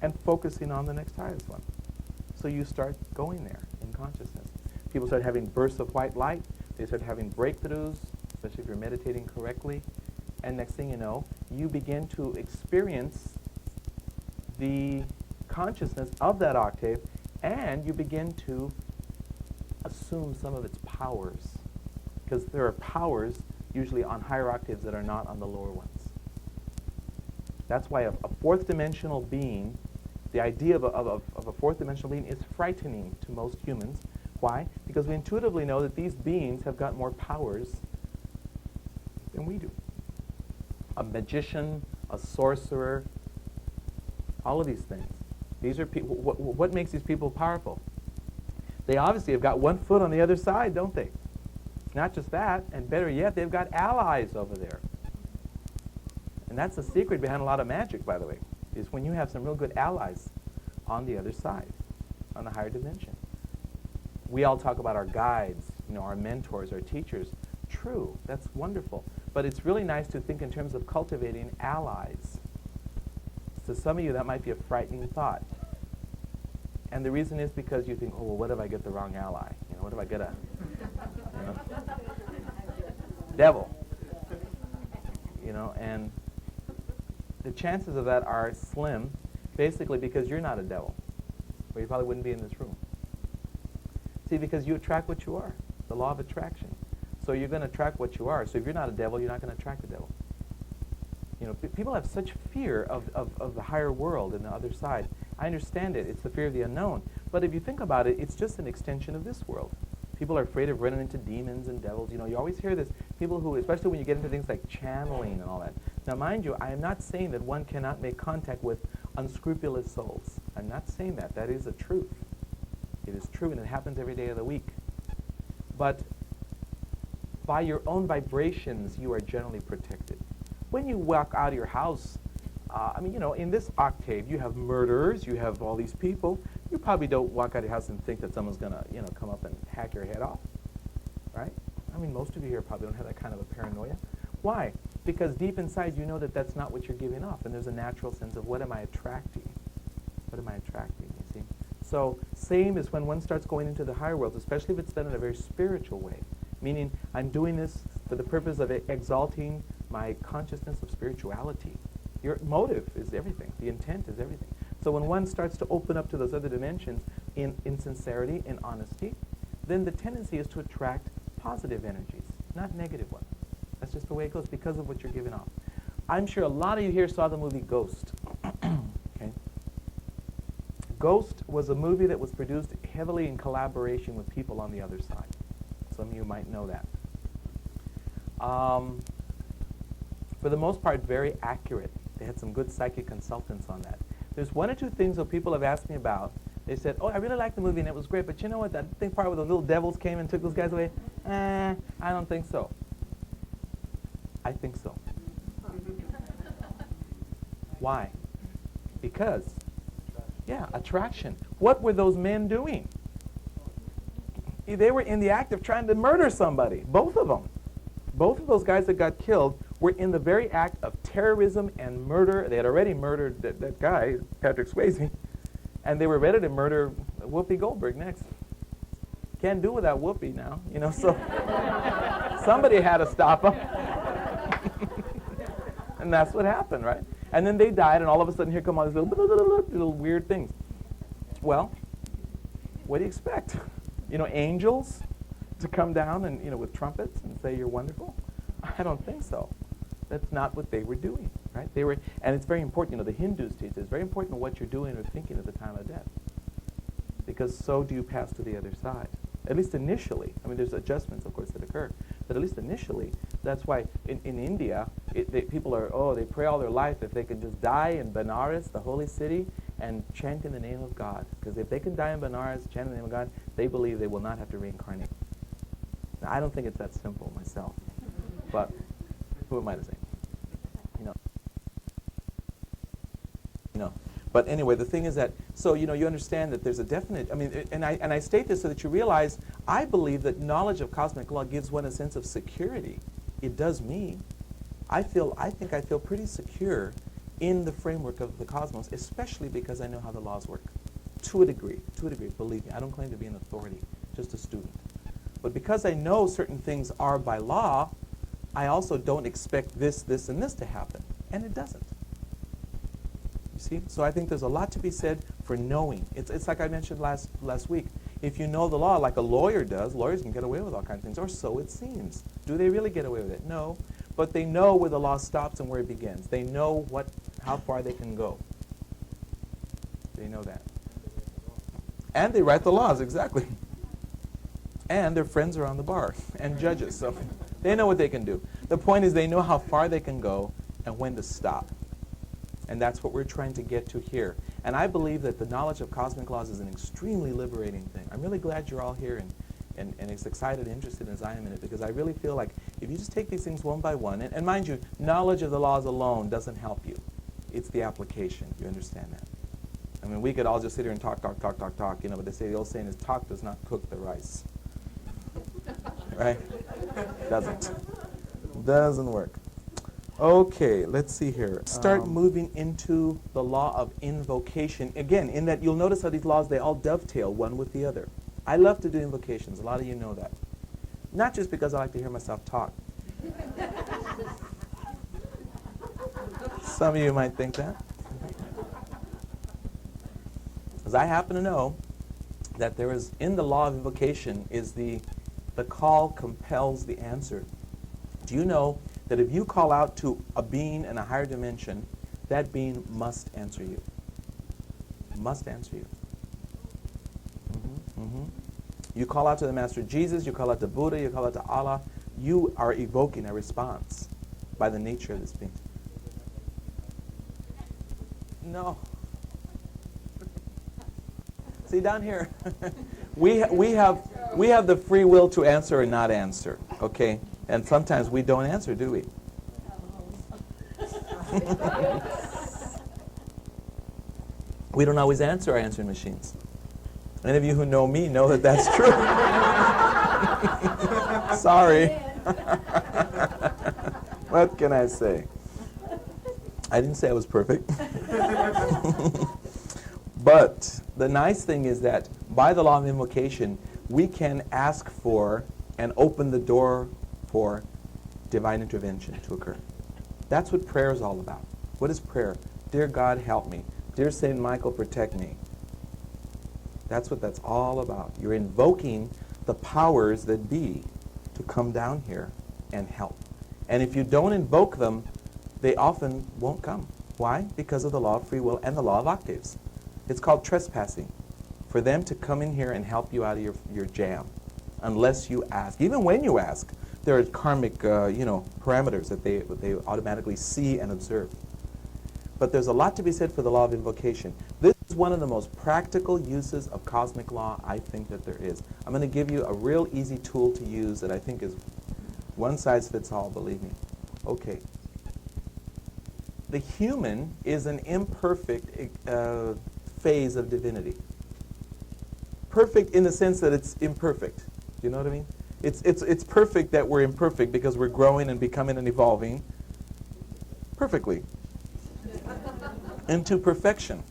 and focusing on the next highest one. So you start going there in consciousness. People start having bursts of white light. They start having breakthroughs, especially if you're meditating correctly. And next thing you know, you begin to experience the consciousness of that octave, and you begin to assume some of its powers. Because there are powers usually on higher octaves that are not on the lower ones. That's why a fourth dimensional being, the idea of a fourth dimensional being is frightening to most humans. Why? Because we intuitively know that these beings have got more powers than we do. A magician, a sorcerer, all of these things. These are people. What makes these people powerful? They obviously have got one foot on the other side, don't they? Not just that, and better yet, they've got allies over there. And that's the secret behind a lot of magic, by the way, is when you have some real good allies on the other side, on the higher dimension. We all talk about our guides, our mentors, our teachers. True, that's wonderful. But it's really nice to think in terms of cultivating allies. To some of you, that might be a frightening thought. And the reason is because you think, oh, well, what if I get the wrong ally? What if I get a devil? And the chances of that are slim, basically because you're not a devil, or you probably wouldn't be in this room. See, because you attract what you are, the law of attraction. So you're going to attract what you are. So if you're not a devil, you're not going to attract a devil. People have such fear of the higher world and the other side. I understand it. It's the fear of the unknown. But if you think about it, it's just an extension of this world. People are afraid of running into demons and devils. You always hear this. People who, especially when you get into things like channeling and all that. Now, mind you, I am not saying that one cannot make contact with unscrupulous souls. I'm not saying that. That is a truth. It is true, and it happens every day of the week. But by your own vibrations, you are generally protected. When you walk out of your house, in this octave, you have murderers, you have all these people. You probably don't walk out of your house and think that someone's going to, come up and hack your head off, right? Most of you here probably don't have that kind of a paranoia. Why? Because deep inside, you know that that's not what you're giving off, and there's a natural sense of what am I attracting? What am I attracting, you see? So same as when one starts going into the higher worlds, especially if it's done in a very spiritual way, meaning I'm doing this for the purpose of exalting my consciousness of spirituality. Your motive is everything. The intent is everything. So when one starts to open up to those other dimensions in sincerity, in honesty, then the tendency is to attract positive energies, not negative ones. That's just the way it goes because of what you're giving off. I'm sure a lot of you here saw the movie Ghost. Okay? Ghost was a movie that was produced heavily in collaboration with people on the other side. Some of you might know that. For the most part, very accurate. They had some good psychic consultants on that. There's one or two things that people have asked me about. They said, oh, I really liked the movie and it was great, but you know what, that thing part where the little devils came and took those guys away? I don't think so. I think so. Why? Because, attraction. What were those men doing? They were in the act of trying to murder somebody, both of them. Both of those guys that got killed were in the very act of terrorism and murder. They had already murdered that guy, Patrick Swayze, and they were ready to murder Whoopi Goldberg next. Can't do without Whoopi now, so somebody had to stop them. And that's what happened, right? And then they died, and all of a sudden here come all these little weird things. Well, what do you expect? Angels to come down and, with trumpets and say you're wonderful? I don't think so. That's not what they were doing, right? And it's very important, the Hindus teach it's very important what you're doing or thinking at the time of death. Because so do you pass to the other side. At least initially. There's adjustments, of course, that occur. But at least initially, that's why in India, people they pray all their life if they can just die in Benares, the holy city, and chant in the name of God. Because if they can die in Benares, chant in the name of God, they believe they will not have to reincarnate. Now, I don't think it's that simple myself, but who am I to say? But anyway, the thing is that, so, you understand that there's a definite, and I state this so that you realize, I believe that knowledge of cosmic law gives one a sense of security. It does me. I think I feel pretty secure in the framework of the cosmos, especially because I know how the laws work. To a degree, believe me. I don't claim to be an authority, just a student. But because I know certain things are by law, I also don't expect this, and this to happen. And it doesn't. See? So I think there's a lot to be said for knowing. It's like I mentioned last week. If you know the law like a lawyer does, lawyers can get away with all kinds of things, or so it seems. Do they really get away with it? No. But they know where the law stops and where it begins. They know how far they can go. They know that. And they write the laws, exactly. And their friends are on the bar, and judges, so they know what they can do. The point is they know how far they can go and when to stop. And that's what we're trying to get to here. And I believe that the knowledge of cosmic laws is an extremely liberating thing. I'm really glad you're all here and as excited and interested as I am in it, because I really feel like if you just take these things one by one, and mind you, knowledge of the laws alone doesn't help you. It's the application. You understand that? I mean, we could all just sit here and talk, but they say the old saying is talk does not cook the rice. Right? Doesn't work. Okay, let's see here. Start moving into the law of invocation. Again, in that you'll notice how these laws, they all dovetail one with the other. I love to do invocations. A lot of you know that. Not just because I like to hear myself talk. Some of you might think that. Because I happen to know that there is, in the law of invocation, is the call compels the answer. Do you know that if you call out to a being in a higher dimension, that being must answer you? Must answer you. You call out to the Master Jesus, you call out to Buddha, you call out to Allah, you are evoking a response by the nature of this being. No. See, down here, we have the free will to answer or not answer, okay? And sometimes we don't answer, do we? We don't always answer our answering machines. Any of you who know me know that that's true. Sorry. What can I say? I didn't say I was perfect. But the nice thing is that by the law of invocation, we can ask for and open the door for divine intervention to occur. That's what prayer is all about. What is prayer? Dear God, help me. Dear Saint Michael, protect me. That's what that's all about. You're invoking the powers that be to come down here and help. And if you don't invoke them, they often won't come. Why? Because of the law of free will and the law of octaves. It's called trespassing. For them to come in here and help you out of your jam, unless you ask. Even when you ask, there are karmic parameters that they automatically see and observe. But there's a lot to be said for the law of invocation. This is one of the most practical uses of cosmic law I think that there is. I'm going to give you a real easy tool to use that I think is one size fits all, believe me. Okay. The human is an imperfect phase of divinity. Perfect in the sense that it's imperfect. Do you know what I mean? It's perfect that we're imperfect because we're growing and becoming and evolving perfectly into perfection.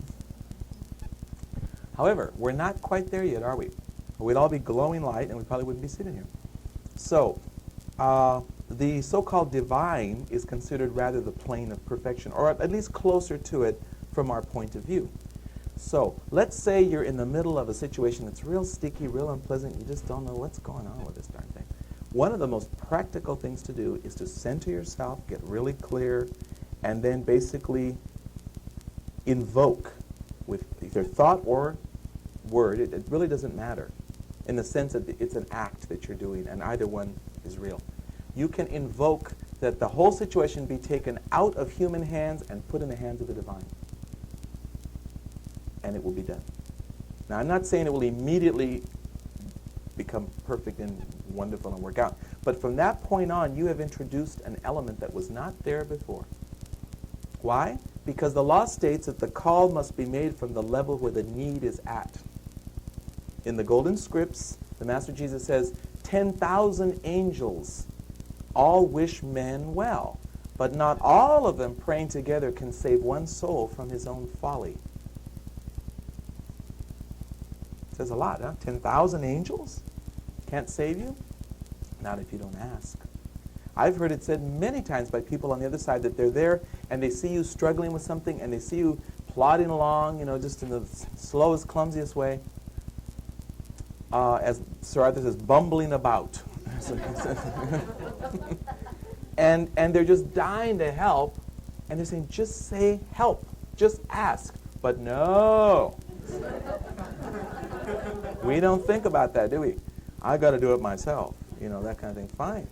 However, we're not quite there yet, are we? We'd all be glowing light and we probably wouldn't be sitting here. So, the so-called divine is considered rather the plane of perfection, or at least closer to it from our point of view. So, let's say you're in the middle of a situation that's real sticky, real unpleasant, you just don't know what's going on with this darn thing. One of the most practical things to do is to center yourself, get really clear, and then basically invoke with either thought or word. It really doesn't matter in the sense that it's an act that you're doing, and either one is real. You can invoke that the whole situation be taken out of human hands and put in the hands of the divine. and it will be done. Now, I'm not saying it will immediately become perfect and wonderful and work out, but from that point on, you have introduced an element that was not there before. Why? Because the law states that the call must be made from the level where the need is at. In the Golden Scripts, the Master Jesus says, 10,000 angels all wish men well, but not all of them praying together can save one soul from his own folly. Says a lot, huh? 10,000 angels can't save you? Not if you don't ask. I've heard it said many times by people on the other side that they're there and they see you struggling with something and they see you plodding along, just in the slowest, clumsiest way. As Sir Arthur says, bumbling about. and they're just dying to help, and they're saying, just say help, just ask. But no. We don't think about that, do we? I got to do it myself, that kind of thing. Fine.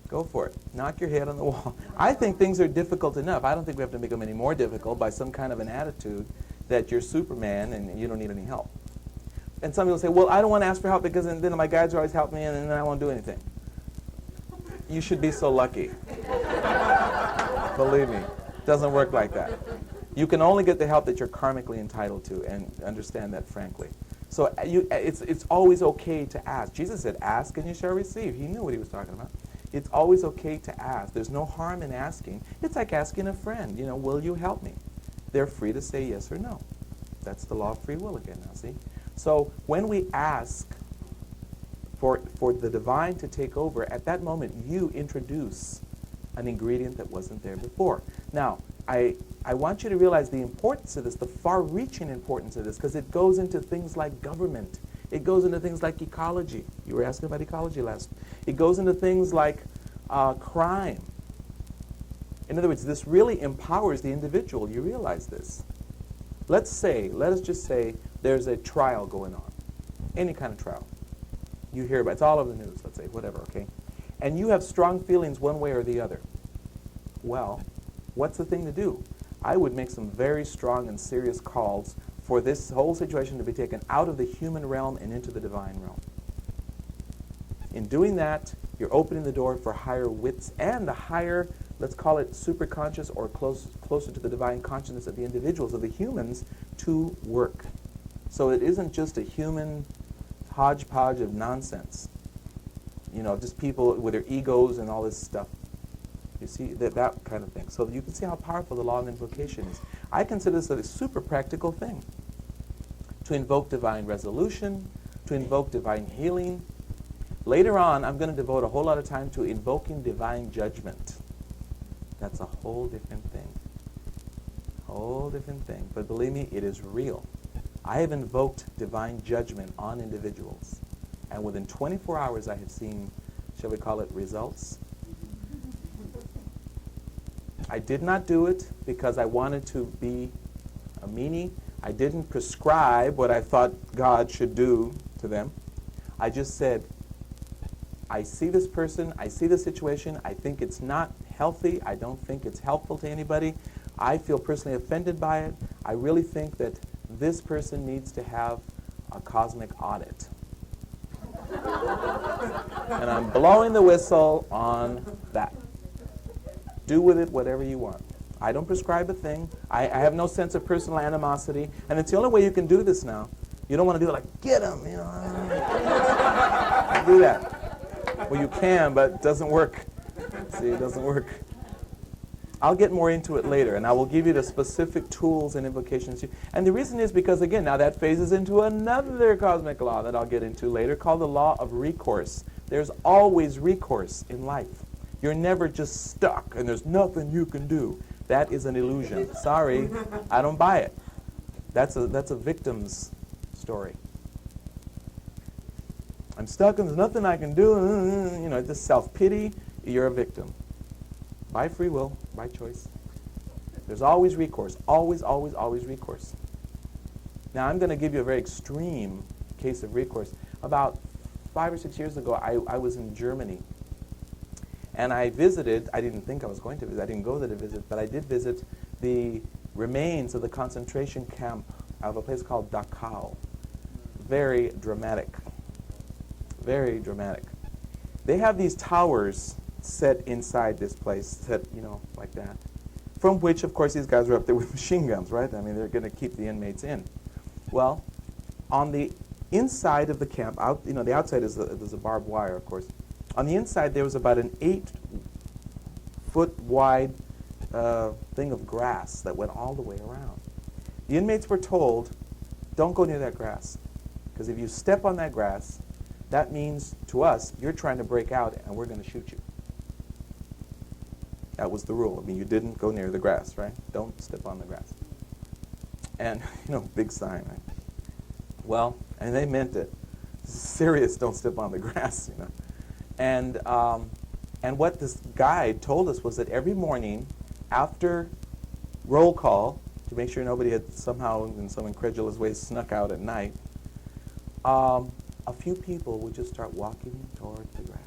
Go for it. Knock your head on the wall. I think things are difficult enough. I don't think we have to make them any more difficult by some kind of an attitude that you're Superman and you don't need any help. And some people say, well, I don't want to ask for help because then my guides are always helping me and then I won't do anything. You should be so lucky. Believe me, it doesn't work like that. You can only get the help that you're karmically entitled to, and understand that frankly. So it's always okay to ask. Jesus said, ask and you shall receive. He knew what he was talking about. It's always okay to ask. There's no harm in asking. It's like asking a friend, will you help me? They're free to say yes or no. That's the law of free will again now, see? So when we ask for the divine to take over, at that moment you introduce an ingredient that wasn't there before. Now, I want you to realize the importance of this, the far-reaching importance of this, because it goes into things like government. It goes into things like ecology. You were asking about ecology last. It goes into things like crime. In other words, this really empowers the individual. You realize this. Let us just say there's a trial going on. Any kind of trial. You hear about it. It's all over the news, let's say, whatever, okay? And you have strong feelings one way or the other. Well, what's the thing to do? I would make some very strong and serious calls for this whole situation to be taken out of the human realm and into the divine realm. In doing that, you're opening the door for higher wits and the higher, let's call it superconscious or closer to the divine consciousness of the individuals, of the humans, to work. So it isn't just a human hodgepodge of nonsense. Just people with their egos and all this stuff. You see, that kind of thing. So you can see how powerful the law of invocation is. I consider this a super practical thing. To invoke divine resolution, to invoke divine healing. Later on, I'm going to devote a whole lot of time to invoking divine judgment. That's a whole different thing. Whole different thing. But believe me, it is real. I have invoked divine judgment on individuals. And within 24 hours, I have seen, shall we call it, results. I did not do it because I wanted to be a meanie. I didn't prescribe what I thought God should do to them. I just said, I see this person, I see this situation, I think it's not healthy, I don't think it's helpful to anybody, I feel personally offended by it, I really think that this person needs to have a cosmic audit. And I'm blowing the whistle on that. Do with it whatever you want. I don't prescribe a thing. I have no sense of personal animosity. And it's the only way you can do this now. You don't want to do it like, get him, do that. Well, you can, but it doesn't work. See, it doesn't work. I'll get more into it later, and I will give you the specific tools and invocations. And the reason is because, again, now that phases into another cosmic law that I'll get into later called the law of recourse. There's always recourse in life. You're never just stuck, and there's nothing you can do. That is an illusion. Sorry, I don't buy it. That's a victim's story. I'm stuck, and there's nothing I can do. Just self-pity. You're a victim. By free will, by choice. There's always recourse. Always, always, always recourse. Now, I'm going to give you a very extreme case of recourse. About 5 or 6 years ago, I was in Germany. And I visited, I didn't think I was going to visit, I didn't go there to visit, but I did visit the remains of the concentration camp out of a place called Dachau. Very dramatic. Very dramatic. They have these towers set inside this place, set, like that, from which, of course, these guys are up there with machine guns, right? I mean, they're going to keep the inmates in. Well, on the inside of the camp, the outside is there's a barbed wire, of course. On the inside, there was about an 8-foot wide thing of grass that went all the way around. The inmates were told, don't go near that grass, because if you step on that grass, that means to us, you're trying to break out and we're going to shoot you. That was the rule. I mean, you didn't go near the grass, right? Don't step on the grass. And, big sign, right? Well, and they meant it. Serious, don't step on the grass, And what this guide told us was that every morning after roll call, to make sure nobody had somehow in some incredulous way snuck out at night, a few people would just start walking toward the grass.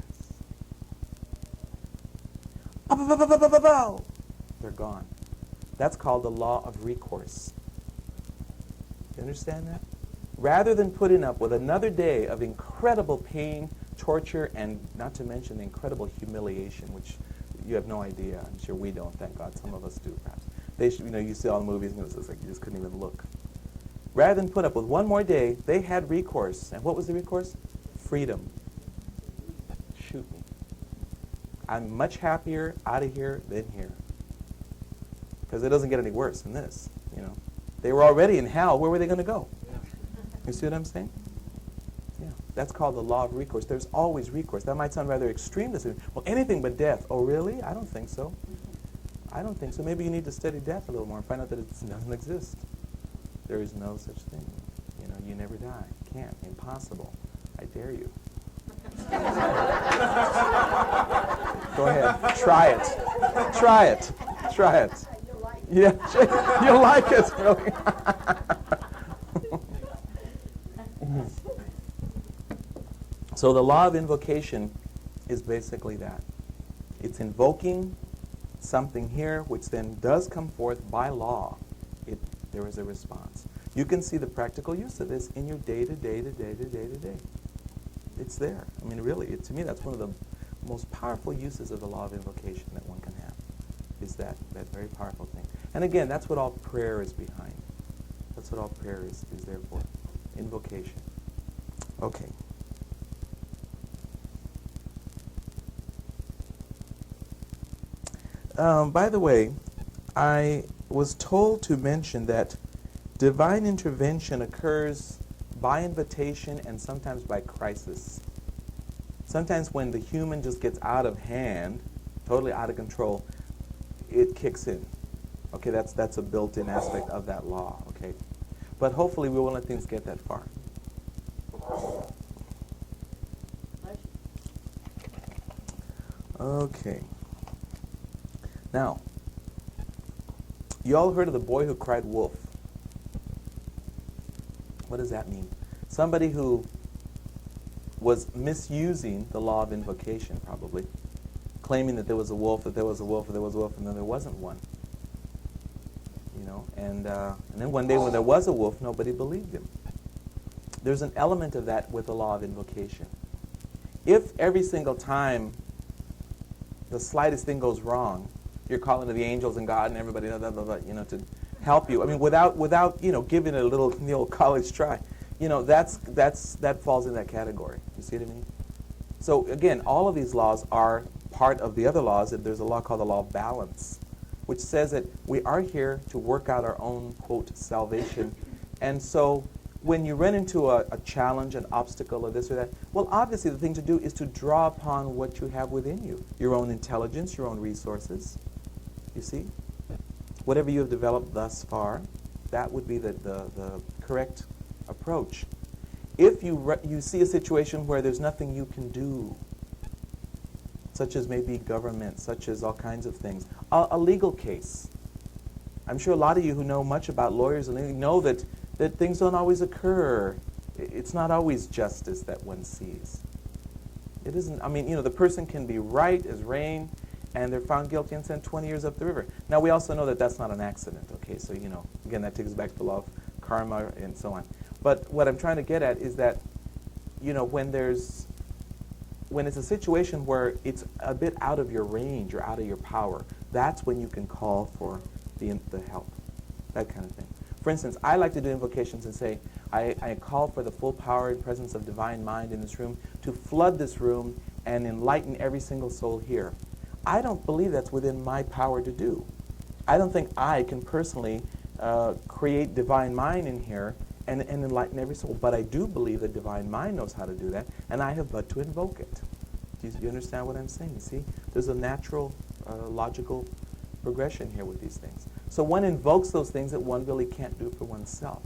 They're gone. That's called the law of recourse. You understand that? Rather than putting up with another day of incredible pain, torture, and not to mention incredible humiliation, which you have no idea. I'm sure we don't, thank God. Some of us do, perhaps. They should, you see all the movies, and it's like you just couldn't even look. Rather than put up with one more day, they had recourse. And what was the recourse? Freedom. Shoot me. I'm much happier out of here than here. Because it doesn't get any worse than this, They were already in hell. Where were they going to go? You see what I'm saying? Yeah. That's called the law of recourse. There's always recourse. That might sound rather extreme to say, well, anything but death. Oh, really? I don't think so. I don't think so. Maybe you need to study death a little more and find out that it doesn't exist. There is no such thing. You never die. Can't. Impossible. I dare you. Go ahead. Try it. Try it. Try it. Yeah, you'll like it. Really. So the law of invocation is basically that. It's invoking something here, which then does come forth by law. There is a response. You can see the practical use of this in your day-to-day. It's there. I mean, really, to me, that's one of the most powerful uses of the law of invocation that one can have, is that very powerful thing. And again, that's what all prayer is behind. That's what all prayer is there for. Invocation. Okay. By the way, I was told to mention that divine intervention occurs by invitation and sometimes by crisis. Sometimes when the human just gets out of hand, totally out of control, it kicks in. Okay, that's a built-in aspect of that law, okay? But hopefully we won't let things get that far. Okay. Now, you all heard of the boy who cried wolf. What does that mean? Somebody who was misusing the law of invocation, probably, claiming that there was a wolf, that there was a wolf, that there was a wolf, and then there wasn't one. And then one day when there was a wolf, nobody believed him. There's an element of that with the law of invocation. If every single time the slightest thing goes wrong, you're calling to the angels and God and everybody, to help you. I mean, without giving it a little the old college try, that falls in that category. You see what I mean? So again, all of these laws are part of the other laws. There's a law called the law of balance, which says that we are here to work out our own, quote, salvation. And so when you run into a challenge, an obstacle, or this or that, well, obviously the thing to do is to draw upon what you have within you, your own intelligence, your own resources. You see? Whatever you have developed thus far, that would be the correct approach. If you see a situation where there's nothing you can do, such as maybe government, such as all kinds of things, a legal case. I'm sure a lot of you who know much about lawyers and know that things don't always occur. It's not always justice that one sees. It isn't. I mean, the person can be right as rain, and they're found guilty and sent 20 years up the river. Now, we also know that that's not an accident, okay? So, again, that takes us back to the law of karma, and so on. But what I'm trying to get at is that, when it's a situation where it's a bit out of your range or out of your power, that's when you can call for the help, that kind of thing. For instance, I like to do invocations and say, I call for the full power and presence of divine mind in this room to flood this room and enlighten every single soul here. I don't believe that's within my power to do. I don't think I can personally create divine mind in here and enlighten every soul. But I do believe that divine mind knows how to do that, and I have but to invoke it. Do you understand what I'm saying? See, there's a natural, logical progression here with these things. So one invokes those things that one really can't do for oneself.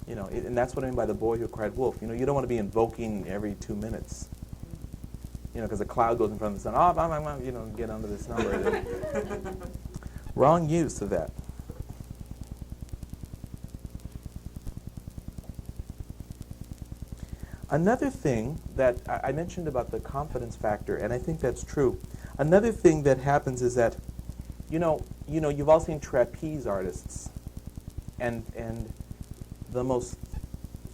And that's what I mean by the boy who cried wolf. You don't want to be invoking every 2 minutes. Because a cloud goes in front of the sun. Oh, get under this number. Wrong use of that. Another thing that I mentioned about the confidence factor, and I think that's true. Another thing that happens is that, you've all seen trapeze artists, and the most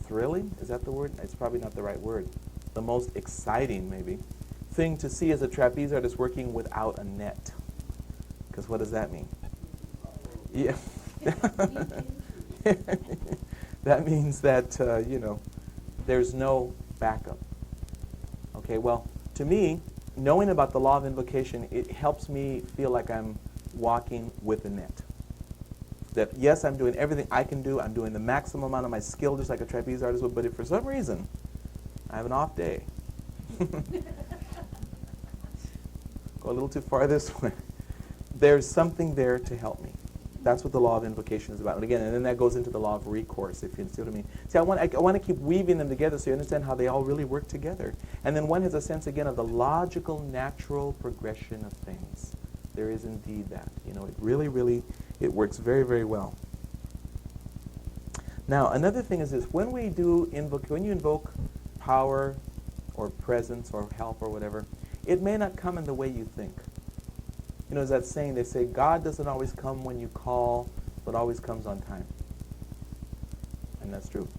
thrilling, is that the word? It's probably not the right word. The most exciting, maybe, thing to see is a trapeze artist working without a net. Because what does that mean? Yeah. That means that, there's no backup. Okay, well, to me, knowing about the law of invocation, it helps me feel like I'm walking with a net. That, yes, I'm doing everything I can do. I'm doing the maximum amount of my skill, just like a trapeze artist would, but if for some reason I have an off day, go a little too far this way, there's something there to help me. That's what the law of invocation is about. And again, and then that goes into the law of recourse, if you see what I mean. See, I want to keep weaving them together so you understand how they all really work together. And then one has a sense, again, of the logical, natural progression of things. There is indeed that. It really, it works very, very well. Now, another thing is this. When you invoke power or presence or help or whatever, it may not come in the way you think. As that saying, they say, God doesn't always come when you call, but always comes on time. And that's true.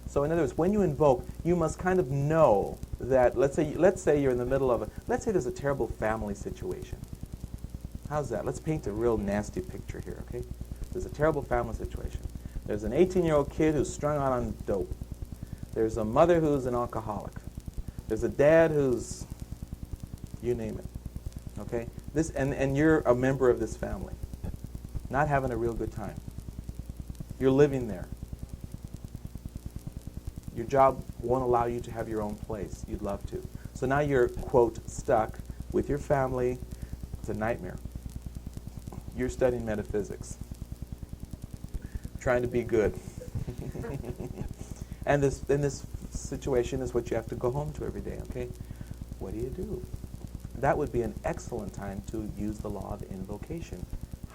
So in other words, when you invoke, you must kind of know that, let's say you're in the middle of let's say there's a terrible family situation. How's that? Let's paint a real nasty picture here, okay? There's a terrible family situation. There's an 18-year-old kid who's strung out on dope. There's a mother who's an alcoholic. There's a dad who's, you name it, okay? And you're a member of this family, not having a real good time. You're living there. Your job won't allow you to have your own place. You'd love to. So now you're, quote, stuck with your family. It's a nightmare. You're studying metaphysics, trying to be good. And this situation is what you have to go home to every day, okay? What do? That would be an excellent time to use the law of invocation.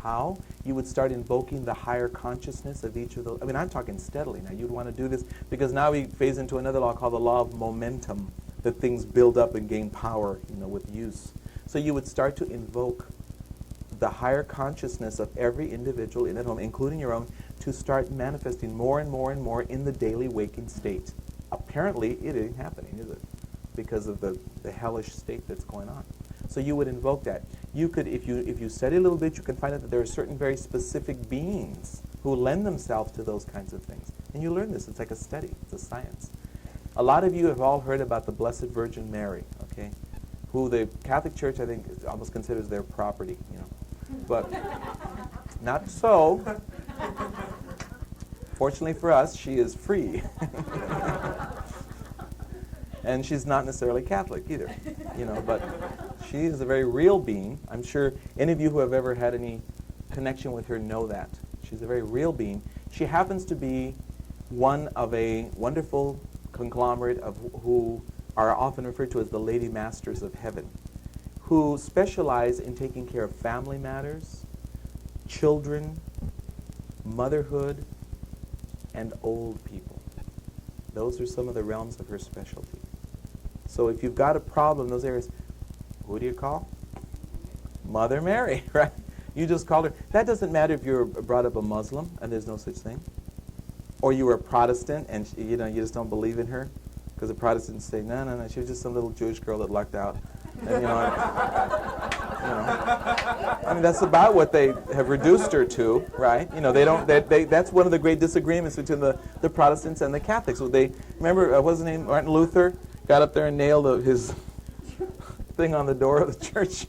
How? You would start invoking the higher consciousness of each of those. I'm talking steadily now. You'd want to do this because now we phase into another law called the law of momentum, that things build up and gain power, with use. So you would start to invoke the higher consciousness of every individual in that home, including your own, to start manifesting more and more and more in the daily waking state. Apparently, it ain't happening, is it? Because of the hellish state that's going on. So you would invoke that. You could, if you study a little bit, you can find out that there are certain very specific beings who lend themselves to those kinds of things. And you learn this. It's like a study. It's a science. A lot of you have all heard about the Blessed Virgin Mary, okay, who the Catholic Church, I think, almost considers their property, But not so. Fortunately for us, she is free. And she's not necessarily Catholic either, but she is a very real being. I'm sure any of you who have ever had any connection with her know that. She's a very real being. She happens to be one of a wonderful conglomerate of who are often referred to as the Lady Masters of Heaven, who specialize in taking care of family matters, children, motherhood, and old people. Those are some of the realms of her specialty. So if you've got a problem in those areas, who do you call? Mother Mary, right? You just call her. That doesn't matter if you're brought up a Muslim and there's no such thing. Or you were a Protestant and you just don't believe in her, because the Protestants say, no, she was just some little Jewish girl that lucked out. And, I mean, that's about what they have reduced her to, right? That's one of the great disagreements between the Protestants and the Catholics. So remember, what was his name? Martin Luther got up there and nailed his thing on the door of the church.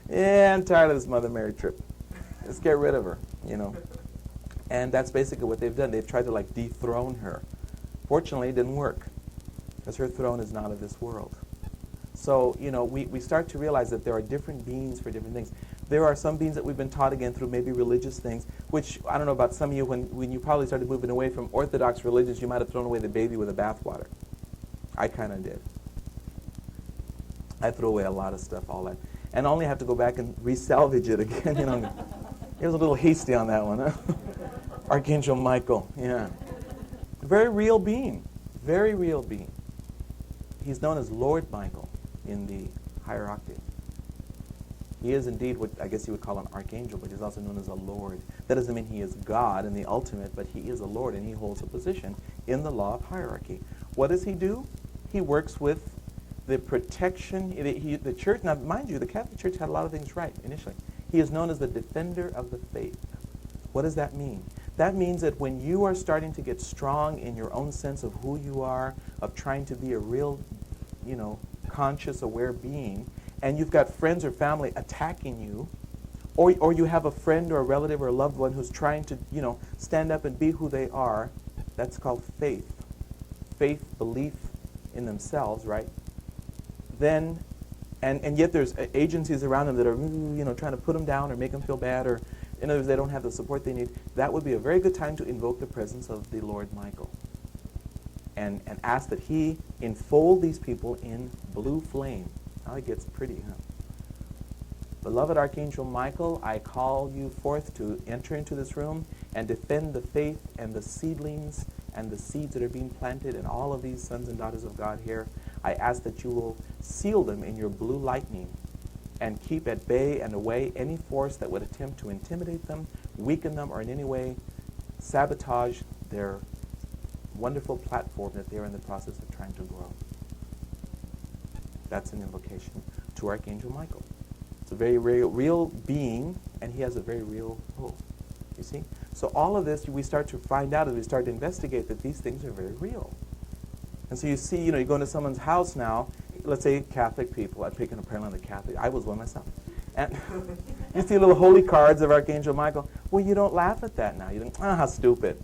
Yeah, I'm tired of this Mother Mary trip. Let's get rid of her, And that's basically what they've done. They've tried to dethrone her. Fortunately, it didn't work, because her throne is not of this world. So, we start to realize that there are different beings for different things. There are some beings that we've been taught, again, through maybe religious things, which, I don't know about some of you, when you probably started moving away from Orthodox religions, you might have thrown away the baby with the bathwater. I kind of did. I threw away a lot of stuff, all that. And only have to go back and resalvage it again, It was a little hasty on that one, huh? Archangel Michael, yeah. Very real being. Very real being. He's known as Lord Michael in the higher octave. He is indeed what I guess you would call an archangel, but he's also known as a Lord. That doesn't mean he is God in the ultimate, but he is a Lord, and he holds a position in the law of hierarchy. What does he do? He works with the protection, the church. Now, mind you, the Catholic Church had a lot of things right initially. He is known as the defender of the faith. What does that mean? That means that when you are starting to get strong in your own sense of who you are, of trying to be a real, conscious, aware being, and you've got friends or family attacking you, or you have a friend or a relative or a loved one who's trying to, stand up and be who they are, that's called faith. Faith, belief in themselves, right? Then, and yet there's agencies around them that are, trying to put them down or make them feel bad, or in other words, they don't have the support they need. That would be a very good time to invoke the presence of the Lord Michael and ask that he enfold these people in blue flame. Now it gets pretty, huh? Beloved Archangel Michael, I call you forth to enter into this room and defend the faith and the seedlings and the seeds that are being planted in all of these sons and daughters of God here. I ask that you will seal them in your blue lightning and keep at bay and away any force that would attempt to intimidate them, weaken them, or in any way sabotage their wonderful platform that they're in the process of trying to grow. That's an invocation to Archangel Michael. It's a very real being, and he has a very real role. You see? So all of this, we start to find out as we start to investigate that these things are very real. And so you see, you go into someone's house now, let's say Catholic people. I'm picking apparently on the Catholic. I was one myself. And you see little holy cards of Archangel Michael. Well, you don't laugh at that now. You think, how stupid.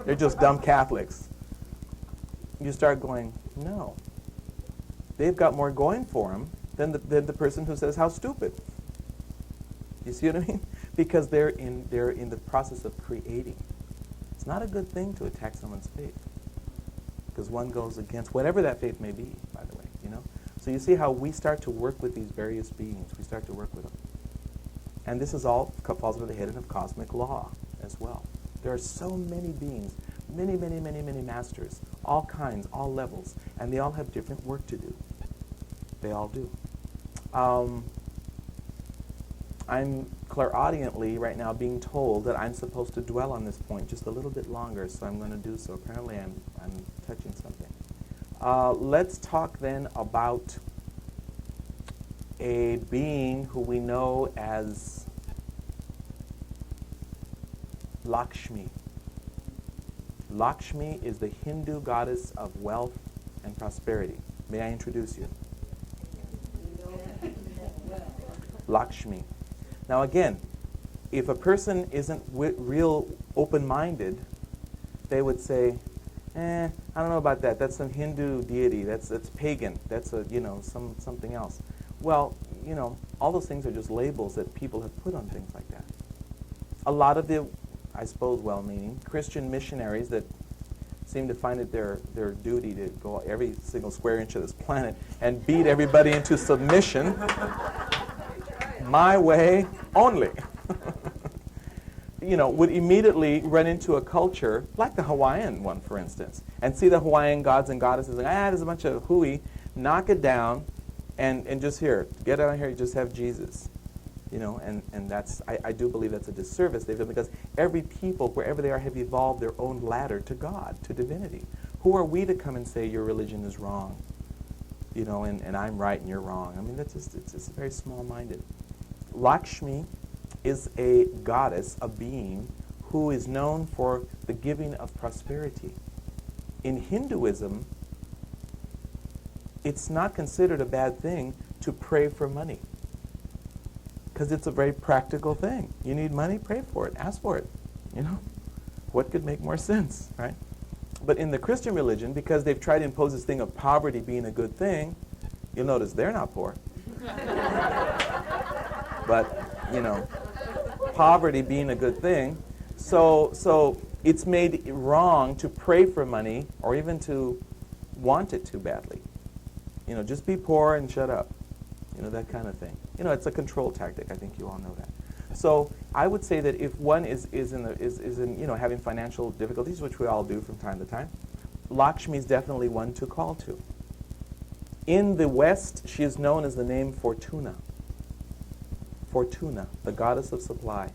They're just dumb Catholics. You start going, no. They've got more going for them than the person who says, how stupid. You see what I mean? Because they're in the process of creating. It's not a good thing to attack someone's faith, because one goes against whatever that faith may be, by the way, So you see how we start to work with these various beings. We start to work with them. And this is all falls under the heading of cosmic law as well. There are so many beings, many, many, many, many masters, all kinds, all levels, and they all have different work to do. They all do. I'm clairaudiently right now being told that I'm supposed to dwell on this point just a little bit longer, so I'm going to do so. Apparently I'm touching something. Let's talk then about a being who we know as Lakshmi. Lakshmi is the Hindu goddess of wealth and prosperity. May I introduce you? Lakshmi. Now again, if a person isn't real open-minded, they would say, I don't know about that. That's some Hindu deity. That's pagan. That's something else. Well, all those things are just labels that people have put on things like that. A lot of the, I suppose, well-meaning Christian missionaries that seem to find it their duty to go every single square inch of this planet and beat everybody into submission, my way only. Would immediately run into a culture like the Hawaiian one, for instance, and see the Hawaiian gods and goddesses and there's a bunch of hooey, knock it down, and just here, get out here, just have Jesus. You know, and that's, I do believe that's a disservice they've done, because every people, wherever they are, have evolved their own ladder to God, to divinity. Who are we to come and say your religion is wrong? You know, and I'm right and you're wrong. I mean, that's just, it's very small-minded. Lakshmi is a goddess, a being, who is known for the giving of prosperity. In Hinduism, it's not considered a bad thing to pray for money, because it's a very practical thing. You need money, pray for it, ask for it. You know, what could make more sense, right? But in the Christian religion, because they've tried to impose this thing of poverty being a good thing, you'll notice they're not poor. But, you know, poverty being a good thing, so it's made wrong to pray for money or even to want it too badly. You know, just be poor and shut up. You know, that kind of thing. You know, it's a control tactic. I think you all know that. So I would say that if one is in you know, having financial difficulties, which we all do from time to time, Lakshmi is definitely one to call to. In the West, she is known as the name Fortuna. Fortuna, the goddess of supply.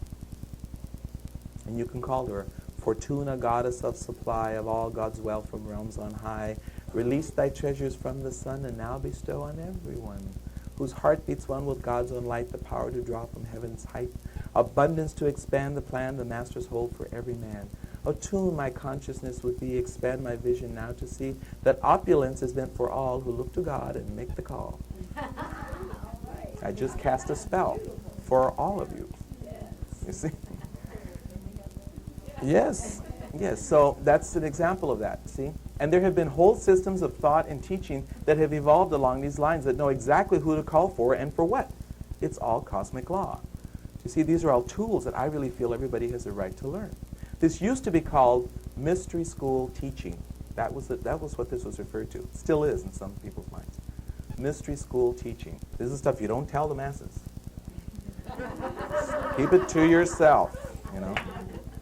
And you can call her Fortuna, goddess of supply of all God's wealth from realms on high. Release thy treasures from the sun and now bestow on everyone, whose heart beats one with God's own light, the power to draw from heaven's height, abundance to expand the plan the masters hold for every man. Attune my consciousness with thee, expand my vision now to see that opulence is meant for all who look to God and make the call. I just cast a spell for all of you. You see? Yes. Yes, so that's an example of that, see? And there have been whole systems of thought and teaching that have evolved along these lines that know exactly who to call for and for what. It's all cosmic law. You see, these are all tools that I really feel everybody has a right to learn. This used to be called mystery school teaching. That was what this was referred to. It still is in some people's minds. Mystery school teaching. This is stuff you don't tell the masses. Keep it to yourself, you know.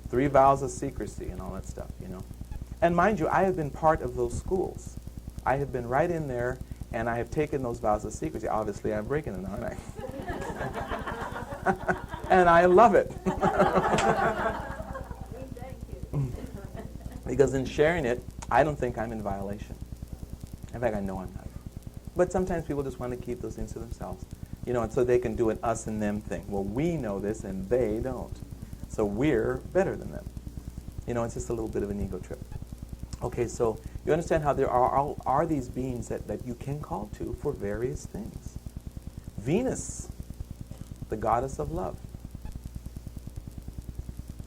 3 vows of secrecy and all that stuff, you know. And mind you, I have been part of those schools. I have been right in there, and I have taken those vows of secrecy. Obviously, I'm breaking them, aren't I? And I love it. Because in sharing it, I don't think I'm in violation. In fact, I know I'm not. But sometimes people just want to keep those things to themselves, you know, and so they can do an us and them thing. Well, we know this, and they don't. So we're better than them. You know, it's just a little bit of an ego trip. Okay, so you understand how there are these beings that you can call to for various things. Venus, the goddess of love.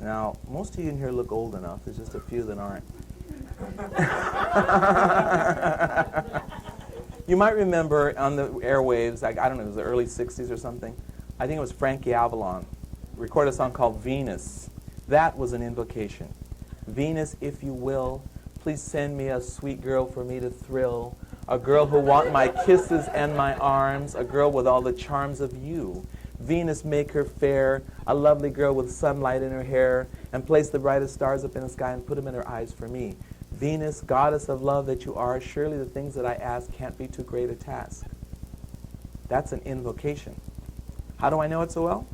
Now, most of you in here look old enough. There's just a few that aren't. You might remember on the airwaves, I don't know, it was the early 60s or something. I think it was Frankie Avalon. Recorded a song called Venus. That was an invocation. Venus, if you will, please send me a sweet girl for me to thrill. A girl who want my kisses and my arms. A girl with all the charms of you. Venus, make her fair. A lovely girl with sunlight in her hair. And place the brightest stars up in the sky and put them in her eyes for me. Venus, goddess of love that you are, surely the things that I ask can't be too great a task. That's an invocation. How do I know it so well?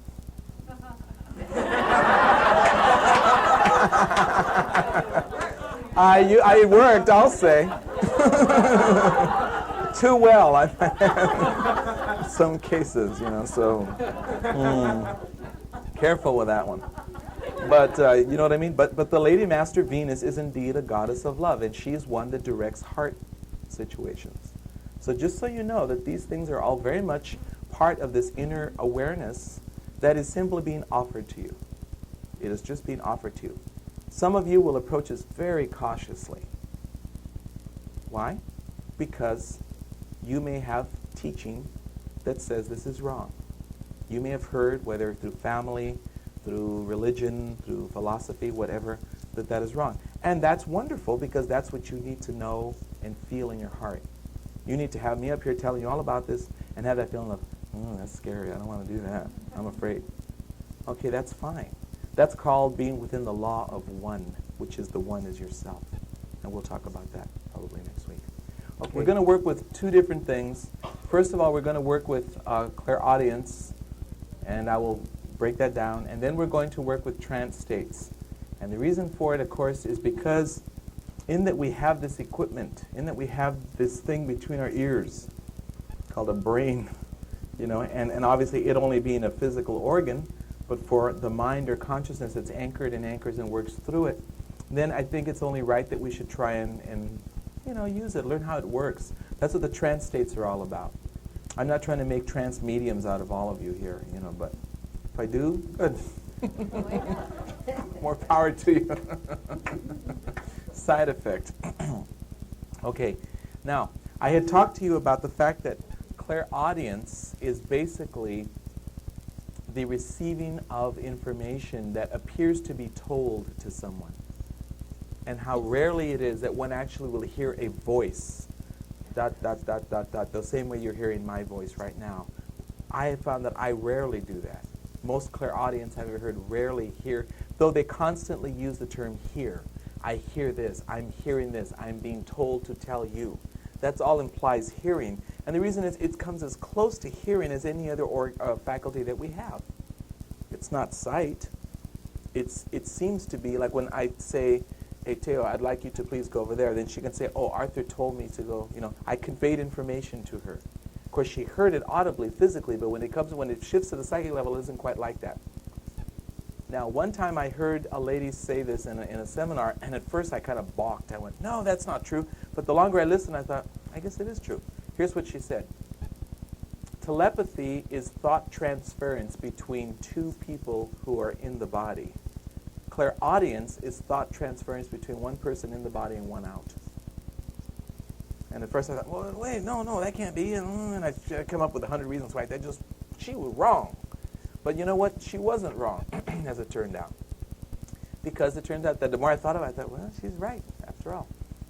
I worked, I'll say. Too well, I find. Some cases, you know, so careful with that one. But you know what I mean? But the Lady Master Venus is indeed a goddess of love, and she is one that directs heart situations. So just so you know that these things are all very much part of this inner awareness that is simply being offered to you. It is just being offered to you. Some of you will approach this very cautiously. Why? Because you may have teaching that says this is wrong. You may have heard, whether through family, through religion, through philosophy, whatever, that is wrong. And that's wonderful, because that's what you need to know and feel in your heart. You need to have me up here telling you all about this and have that feeling of, that's scary, I don't want to do that, I'm afraid. Okay, that's fine. That's called being within the law of one, which is the one is yourself. And we'll talk about that probably next week. Okay. We're going to work with 2 different things. First of all, we're going to work with clairaudience And I will break that down. And then we're going to work with trance states. And the reason for it, of course, is because in that we have this equipment, in that we have this thing between our ears called a brain, you know, and obviously it only being a physical organ, but for the mind or consciousness that's anchored and anchors and works through it, then I think it's only right that we should try and you know, use it, learn how it works. That's what the trance states are all about. I'm not trying to make trance mediums out of all of you here, you know, but if I do, good. More power to you. Side effect. Okay, now, I had talked to you about the fact that clairaudience is basically the receiving of information that appears to be told to someone, and how rarely it is that one actually will hear a voice, ... the same way you're hearing my voice right now. I have found that I rarely do that. Most clairaudience, I've heard, rarely hear, though they constantly use the term hear. I hear this, I'm hearing this, I'm being told to tell you. That's all implies hearing. And the reason is it comes as close to hearing as any other faculty that we have. It's not sight. It seems to be like when I say, hey, Teo, I'd like you to please go over there. Then she can say, oh, Arthur told me to go. You know, I conveyed information to her. Of course, she heard it audibly, physically, but when it shifts to the psychic level, it isn't quite like that. Now, one time I heard a lady say this in a seminar, and at first I kind of balked. I went, no, that's not true. But the longer I listened, I thought, I guess it is true. Here's what she said. Telepathy is thought transference between two people who are in the body. Clairaudience is thought transference between one person in the body and one out. And at first I thought, well, wait, no, that can't be. And I come up with 100 reasons why she was wrong. But you know what? She wasn't wrong, as it turned out. Because it turned out that the more I thought about it, I thought, well, she's right, after all.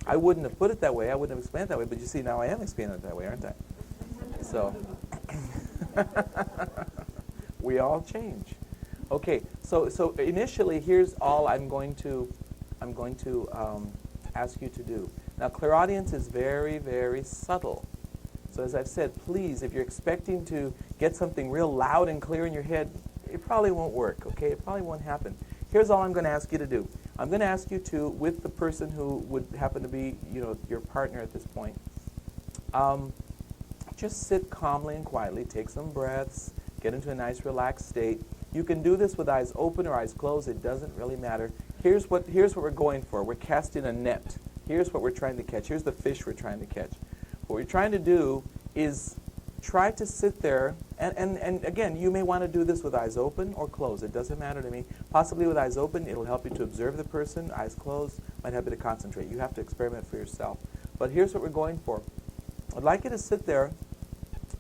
I wouldn't have put it that way. I wouldn't have explained it that way. But you see, now I am explaining it that way, aren't I? So, we all change. Okay, so initially, here's all I'm going to ask you to do. Now, clairaudience is very, very subtle. So as I've said, please, if you're expecting to get something real loud and clear in your head, it probably won't work, okay? It probably won't happen. Here's all I'm going to ask you to do. I'm going to ask you to, with the person who would happen to be, you know, your partner at this point, just sit calmly and quietly, take some breaths, get into a nice relaxed state. You can do this with eyes open or eyes closed. It doesn't really matter. Here's what we're going for. We're casting a net. Here's what we're trying to catch. Here's the fish we're trying to catch. What we're trying to do is try to sit there, and again, you may want to do this with eyes open or closed. It doesn't matter to me. Possibly with eyes open, it'll help you to observe the person. Eyes closed might help you to concentrate. You have to experiment for yourself. But here's what we're going for. I'd like you to sit there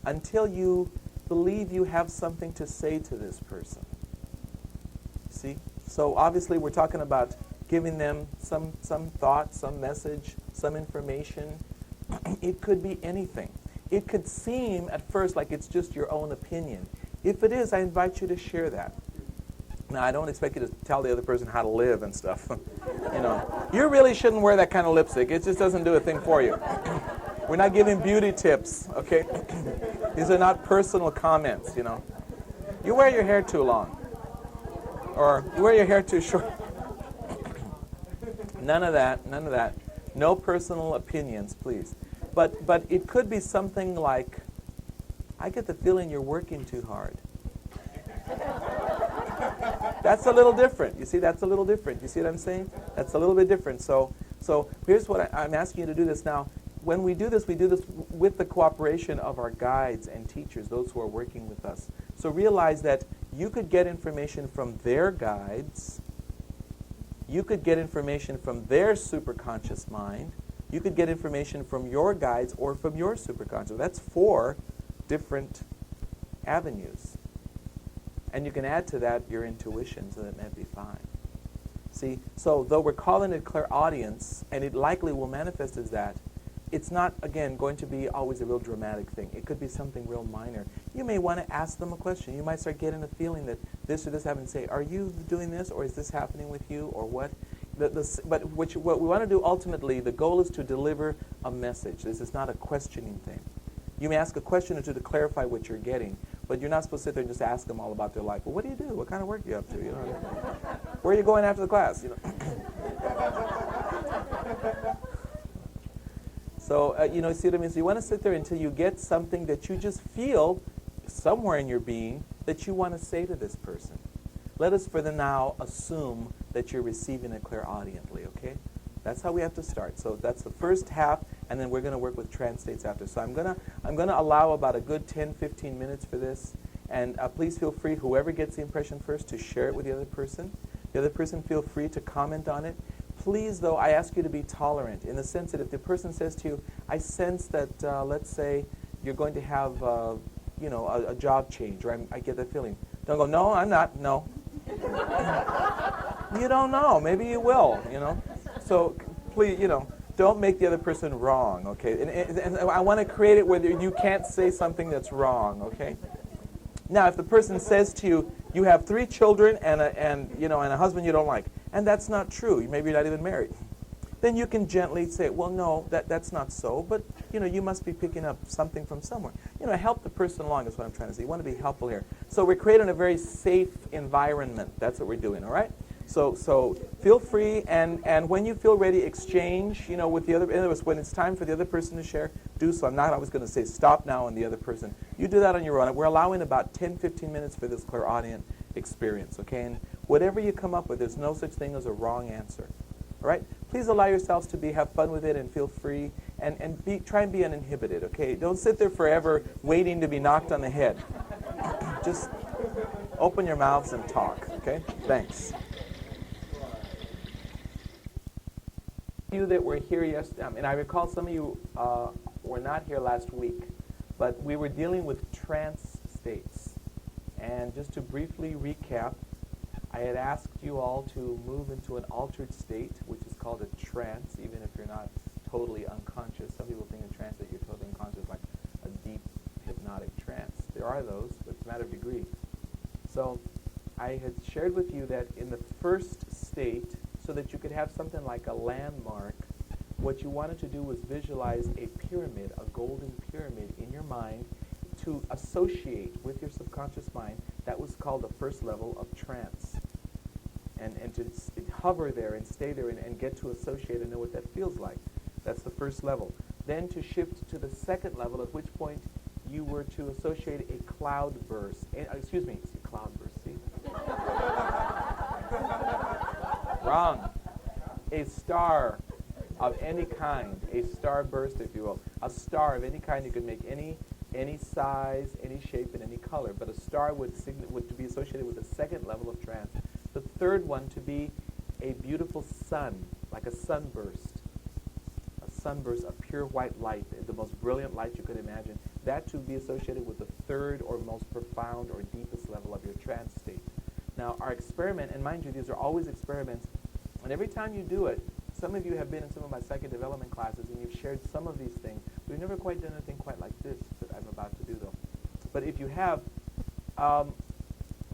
until you believe you have something to say to this person. See? So obviously we're talking about giving them some thought, some message, some information. It could be anything. It could seem at first like it's just your own opinion. If it is, I invite you to share that. Now, I don't expect you to tell the other person how to live and stuff. You know, you really shouldn't wear that kind of lipstick. It just doesn't do a thing for you. We're not giving beauty tips, okay? These are not personal comments, you know. You wear your hair too long. Or you wear your hair too short. None of that, none of that. No personal opinions, please. But it could be something like, I get the feeling you're working too hard. That's a little different. You see, that's a little different. You see what I'm saying? That's a little bit different. So here's what I'm asking you to do this now. When we do this with the cooperation of our guides and teachers, those who are working with us. So realize that you could get information from their guides. You could get information from their superconscious mind. You could get information from your guides or from your superconscious. That's 4 different avenues. And you can add to that your intuition, so that might be fine. See, so though we're calling it clairaudience, and it likely will manifest as that, it's not, again, going to be always a real dramatic thing. It could be something real minor. You may want to ask them a question. You might start getting a feeling that this or this happened, and say, are you doing this, or is this happening with you, or what? But what we want to do ultimately, the goal is to deliver a message. This is not a questioning thing. You may ask a question or two to clarify what you're getting. But you're not supposed to sit there and just ask them all about their life. Well, what do you do? What kind of work are you up to? You know, where are you going after the class? You know. So, you know, see what I mean? So you want to sit there until you get something that you just feel somewhere in your being that you want to say to this person. Let us for the now assume that you're receiving it clairaudiently, okay? That's how we have to start. So that's the first half, and then we're going to work with trance states after. So I'm gonna allow about a good 10-15 minutes for this, and please feel free, whoever gets the impression first, to share it with the other person. The other person feel free to comment on it. Please, though, I ask you to be tolerant in the sense that if the person says to you, I sense that, let's say, you're going to have, you know, a job change, or I get that feeling. Don't go, no, I'm not, no. You don't know. Maybe you will, you know. So please, you know, don't make the other person wrong, okay? And I want to create it where you can't say something that's wrong, okay? Now, if the person says to you, you have 3 children and a husband you don't like, and that's not true, maybe you're not even married, then you can gently say, well, no, that's not so, but, you know, you must be picking up something from somewhere. You know, help the person along is what I'm trying to say. You want to be helpful here. So we're creating a very safe environment. That's what we're doing, all right? So feel free, and when you feel ready, exchange, you know, with the other. In other words, when it's time for the other person to share, do so. I'm not always going to say stop now on the other person. You do that on your own. We're allowing about 10-15 minutes for this clairaudient experience, okay? And whatever you come up with, there's no such thing as a wrong answer, all right? Please allow yourselves to have fun with it and feel free, and try and be uninhibited, okay? Don't sit there forever waiting to be knocked on the head. Just open your mouths and talk, okay? Thanks. You that were here yesterday, and I recall some of you were not here last week, but we were dealing with trance states. And just to briefly recap, I had asked you all to move into an altered state, which is called a trance, even if you're not totally unconscious. Some people think in trance that you're totally unconscious, like a deep hypnotic trance. There are those, but it's a matter of degree. So I had shared with you that in the first state, so that you could have something like a landmark, what you wanted to do was visualize a pyramid, a golden pyramid in your mind to associate with your subconscious mind. That was called the first level of trance. And to hover there and stay there and get to associate and know what that feels like. That's the first level. Then to shift to the second level, at which point you were to associate a cloudburst. Cloudburst, see? Wrong. A star of any kind, a starburst, if you will. A star of any kind, you can make any size, any shape, and any color. But a star would be associated with the second level of trance. The third one to be a beautiful sun, like a sunburst. A sunburst of pure white light, the most brilliant light you could imagine. That to be associated with the third or most profound or deepest level of your trance state. Now, our experiment, and mind you, these are always experiments, and every time you do it, some of you have been in some of my psychic development classes, and you've shared some of these things. We've never quite done anything quite like this that I'm about to do, though. But if you have,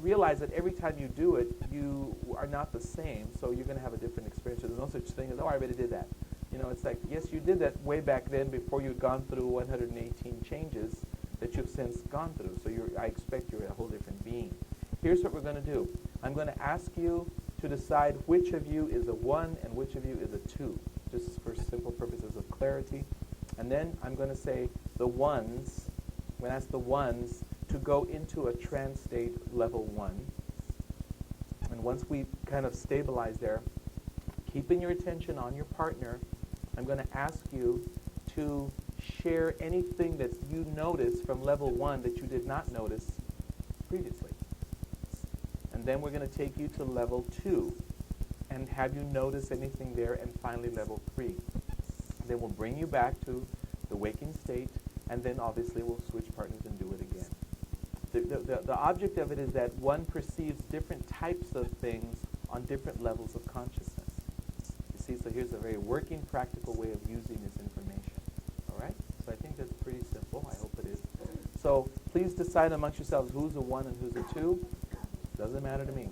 realize that every time you do it, you are not the same, so you're going to have a different experience. So there's no such thing as, oh, I already did that. You know, it's like, yes, you did that way back then before you'd gone through 118 changes that you've since gone through. So I expect you're a whole different being. Here's what we're going to do. I'm going to ask you to decide which of you is a 1 and which of you is a 2, just for simple purposes of clarity. And then I'm going to say the ones, I'm going to ask the ones to go into a trance state level 1. And once we kind of stabilize there, keeping your attention on your partner, I'm going to ask you to share anything that you notice from level 1 that you did not notice previously. And then we're going to take you to level 2 and have you notice anything there, and finally level 3. Then we'll bring you back to the waking state, and then obviously we'll switch partners and do it again. The object of it is that one perceives different types of things on different levels of consciousness. You see, so here's a very working, practical way of using this information. All right? So I think that's pretty simple. I hope it is. So please decide amongst yourselves who's a 1 and who's a 2. Doesn't matter to me.